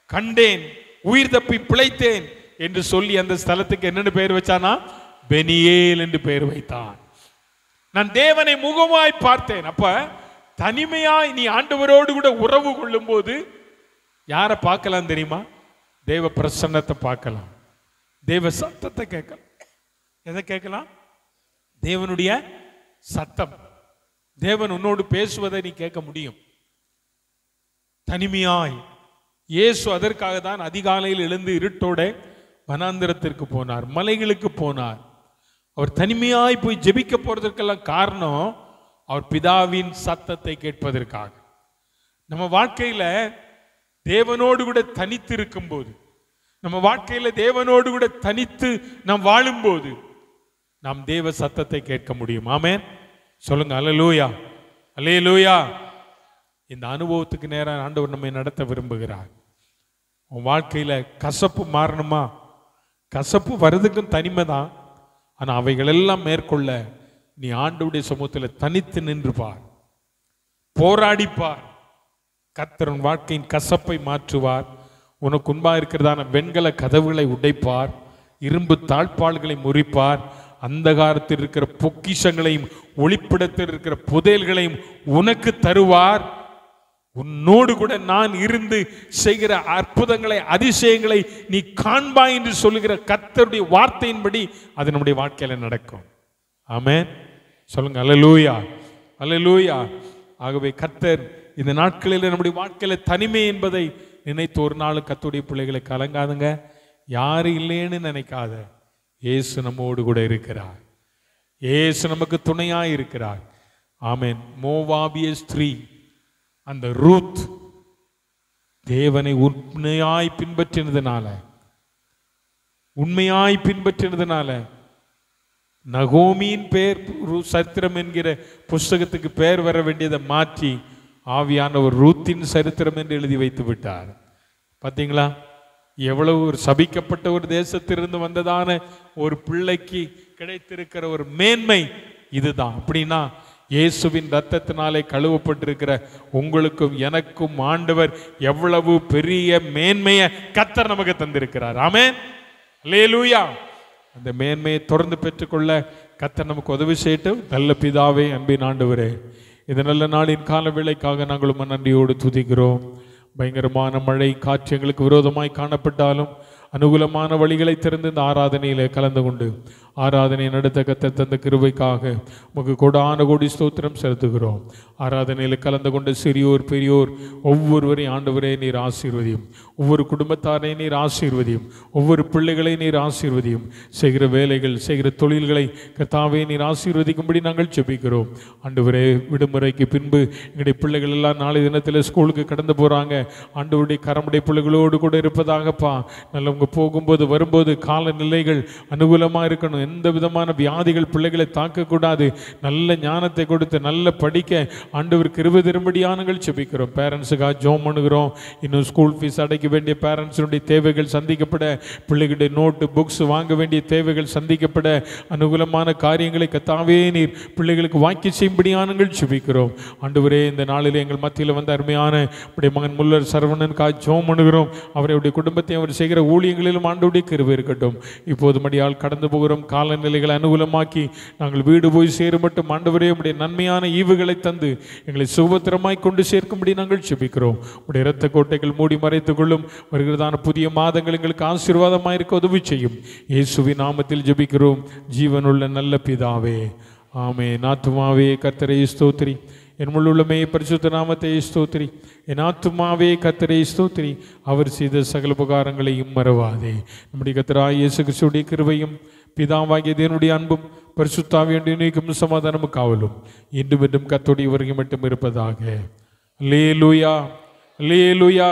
கண்டேன், உயிர் தப்பி பிழைத்தேன் என்று சொல்லி அந்த ஸ்தலத்துக்கு என்னென்னு பெயர் வச்சானா? பெனியேல் என்று பெயர் வைத்தான். நான் தேவனை முகமாய் பார்த்தேன். அப்ப தனிமையாய் நீ ஆண்டவரோடு கூட உறவு கொள்ளும் போது யாரை பார்க்கலாம் தெரியுமா? தேவ பிரசன்னத்தை பார்க்கலாம், தேவ சத்தத்தை கேட்கலாம். எதை கேட்கலாம்? தேவனுடைய சத்தம். தேவன் உன்னோடு பேசுவதை நீ கேட்க முடியும் தனிமையாய். இயேசு அதற்காக தான் அதிகாலையில் எழுந்து இருட்டோட வனாந்திரத்திற்கு போனார், மலைகளுக்கு போனார். அவர் தனிமையாய் போய் ஜெபிக்க போறதற்கெல்லாம் காரணம் அவர் பிதாவின் சத்தத்தை கேட்பதற்காக. நம்ம வாழ்க்கையில தேவனோடு கூட தனித்து இருக்கும் போது, நம்ம வாழ்க்கையில தேவனோடு கூட தனித்து நாம் வாழும்போது நாம் தேவ சத்தத்தை கேட்க முடியும். ஆமென், சொல்லுங்க அல்லேலூயா, அல்லேலூயா. இந்த அனுபவத்துக்கு நேரம் ஆண்டவர் நம்மை நடத்த விரும்புகிறார். உன் வாழ்க்கையில கசப்பு மாறணுமா? கசப்பு வருதுக்கும் தனிமை தான். ஆனா அவைகளெல்லாம் மேற்கொள்ள நீ ஆண்டவருடைய சமூகத்தில் தனித்து நின்று பார், போராடிப்பார். கர்த்தர் உன் வாழ்க்கையின் கசப்பை மாற்றுவார். உனக்கு முன்பா இருக்கிறதான வெண்கல கதவுகளை உடைப்பார், இரும்பு தாழ்பால்களை முறிப்பார், அந்தகாரத்தில் இருக்கிற பொக்கிஷங்களையும் ஒளிப்பிடத்தில் இருக்கிற புதையல்களையும் உனக்கு தருவார். உன்னோடு கூட நான் இருந்து செய்கிற அற்புதங்களை, அதிசயங்களை நீ காண்பாய் என்று சொல்லுகிற கர்த்தருடைய வார்த்தையின்படி அது நம்முடைய வாழ்க்கையில நடக்கும். ஆமென், சொல்லுங்க அல்லேலூயா, அல்லேலூயா. ஆகவே கர்த்தர் இந்த நாட்களில் நம்முடைய வாழ்க்கையில தனிமை என்பதை நினைத்து ஒரு நாள் கர்த்தருடைய பிள்ளைகளை கலங்காதுங்க. யாரு இல்லைன்னு நினைக்காத, இயேசு நம்மோடு கூட இருக்கிறார். இயேசு நமக்கு துணையாய் இருக்கிறார். ஆமென். மோவாபிய ஸ்திரீ அந்த ரூத் தேவனை உண்மையாய் பின்பற்றினதுனால நகோமியின் பெயர் சரித்திரம் என்கிற புஸ்தகத்துக்கு பெயர் வர வேண்டியதை மாற்றி ஆவியானவர் ரூத்தின் சரித்திரம் என்று எழுதி வைத்து விட்டார். பார்த்தீங்களா? எவ்வளவு ஒரு சபிக்கப்பட்ட ஒரு தேசத்திலிருந்து வந்ததான ஒரு பிள்ளைக்கு கிடைத்திருக்கிற ஒரு மேன்மை இதுதான். அப்படின்னா இயேசுவின் இரத்தத்தினாலே கழுவப்பட்டிருக்கிற உங்களுக்கும் எனக்கும் ஆண்டவர் எவ்வளவு பெரிய மேன்மையை கர்த்தர் நமக்கு தந்திருக்கிறார். ஆமென், அல்லேலூயா. அந்த மேன்மையை தொடர்ந்து பெற்றுக்கொள்ள கர்த்தர் நமக்கு உதவி செய்யட்டும். நல்ல பிதாவே, அன்பின் ஆண்டவரே, இந்த நல்ல நாளின் கால வேளைக்காக நாங்கள் உம்மை நன்றியோடு துதிக்கிறோம். பயங்கரமான மழை காற்று எங்களுக்கு விரோதமாய் காணப்பட்டாலும் அனுகூலமான வழிகளை திறந்து இந்த ஆராதனையில் கலந்து கொண்டு ஆராதனை நடத்த கர்த்தர் தந்த கிருபைக்காக உமக்கு கோடான கோடி ஸ்தோத்திரம் செலுத்துகிறோம். ஆராதனையில் கலந்து கொண்ட சிறியோர் பெரியோர் ஒவ்வொருவரையும் ஆண்டவரே நீர் ஆசீர்வதியும். ஒவ்வொரு குடும்பத்தாரை நீர் ஆசீர்வதியும். ஒவ்வொரு பிள்ளைகளை நீர் ஆசீர்வதியும். செய்கிற வேலைகள், செய்கிற தொழில்களை கர்த்தாவே நீர் ஆசீர்வதிக்கும்படி நாங்கள் ஜெபிக்கிறோம். ஆண்டவரே, விடுமுறைக்கு பின்பு எங்களுடைய பிள்ளைகள் எல்லாம் நாளை தினத்தில் ஸ்கூலுக்கு கடந்து போகிறாங்க. ஆண்டவருடைய கரமுடைய பிள்ளைகளோடு கூட இருப்பதாகப்பா. நல்லவங்க போகும்போது வரும்போது காலநிலைகள் அனுகூலமாக இருக்கணும். எந்த விதமான வியாதிகள் பிள்ளைகளை தாக்கக்கூடாது. நல்ல ஞானத்தை கொடுத்து நல்ல படிக்க ஆண்டவர் கிருபை தரும்படியாக நாங்கள் ஜெபிக்கிறோம். பேரண்ட்ஸுக்காக ஜெபம் பண்ணுகிறோம். இன்னும் ஸ்கூல் ஃபீஸ் அடைக்க வேண்டிய பேரண்ட்ஸுடைய தேவைகள் சந்திக்கப்பட, பிள்ளைகளுடைய நோட்டு புக்ஸ் வாங்க வேண்டிய தேவைகள் சந்திக்கப்பட, அனுகூலமான காரியங்களை கர்த்தாவே நீர் பிள்ளைகளுக்கு வாக்கி செய்யும்படியாக நாங்கள் ஜெபிக்கிறோம். ஆண்டவரே, இந்த நாளில் எங்கள் மத்தியில் வந்த அருமையான உடைய மகன் முல்லர் சரவணனுக்காக ஜெபம் பண்ணுகிறோம். அவருடைய குடும்பத்தை அவர் செய்கிற ஊழியங்களிலும் ஆண்டவருடைய கிருபை இருக்கட்டும். இப்போது மடியால் கடந்து போகிறோம். காலநிலைகளை அனுகூலமாக்கி நாங்கள் வீடு போய் சேரும் மட்டும் ஆண்டவரே உடைய நன்மையான ஈவுகளை தந்து எங்களை சுபத்திரமாய் கொண்டு சேர்க்கும்படி நாங்கள் ஜெபிக்கிறோம். உடைய இரத்த கோட்டைகள் மூடி மறைத்துக் கொள்ளும். வருகிறதான புதிய மாதங்கள் எங்களுக்கு ஆசீர்வாதமாக இருக்க உதவி செய்யும். இயேசுவின் நாமத்தில் ஜெபிக்கிறோம் ஜீவனுள்ள நல்ல பிதாவே, ஆமென். ஆத்துமாவே கர்த்தரை ஸ்தோத்திரி, என் முள்ளுள்ளமே பரிசுத்த நாமத்தை ஸ்தோத்திரி. என் ஆத்துமாவே கர்த்தரை ஸ்தோத்திரி, அவர் செய்த சகல உபகாரங்களையும் மறவாதே. நம்முடைய கர்த்தராகிய இயேசு கிறிஸ்துவின் கிருபையும் பிதாவாகிய தேவனுடைய அன்பும் பரிசுத்தாவியுடைய நீக்கும் சமாதானமும் காவலும் இன்றும் என்றும் கர்த்தருடைய வருகை மட்டும் இருப்பதாக. அல்லேலூயா, அல்லேலூயா.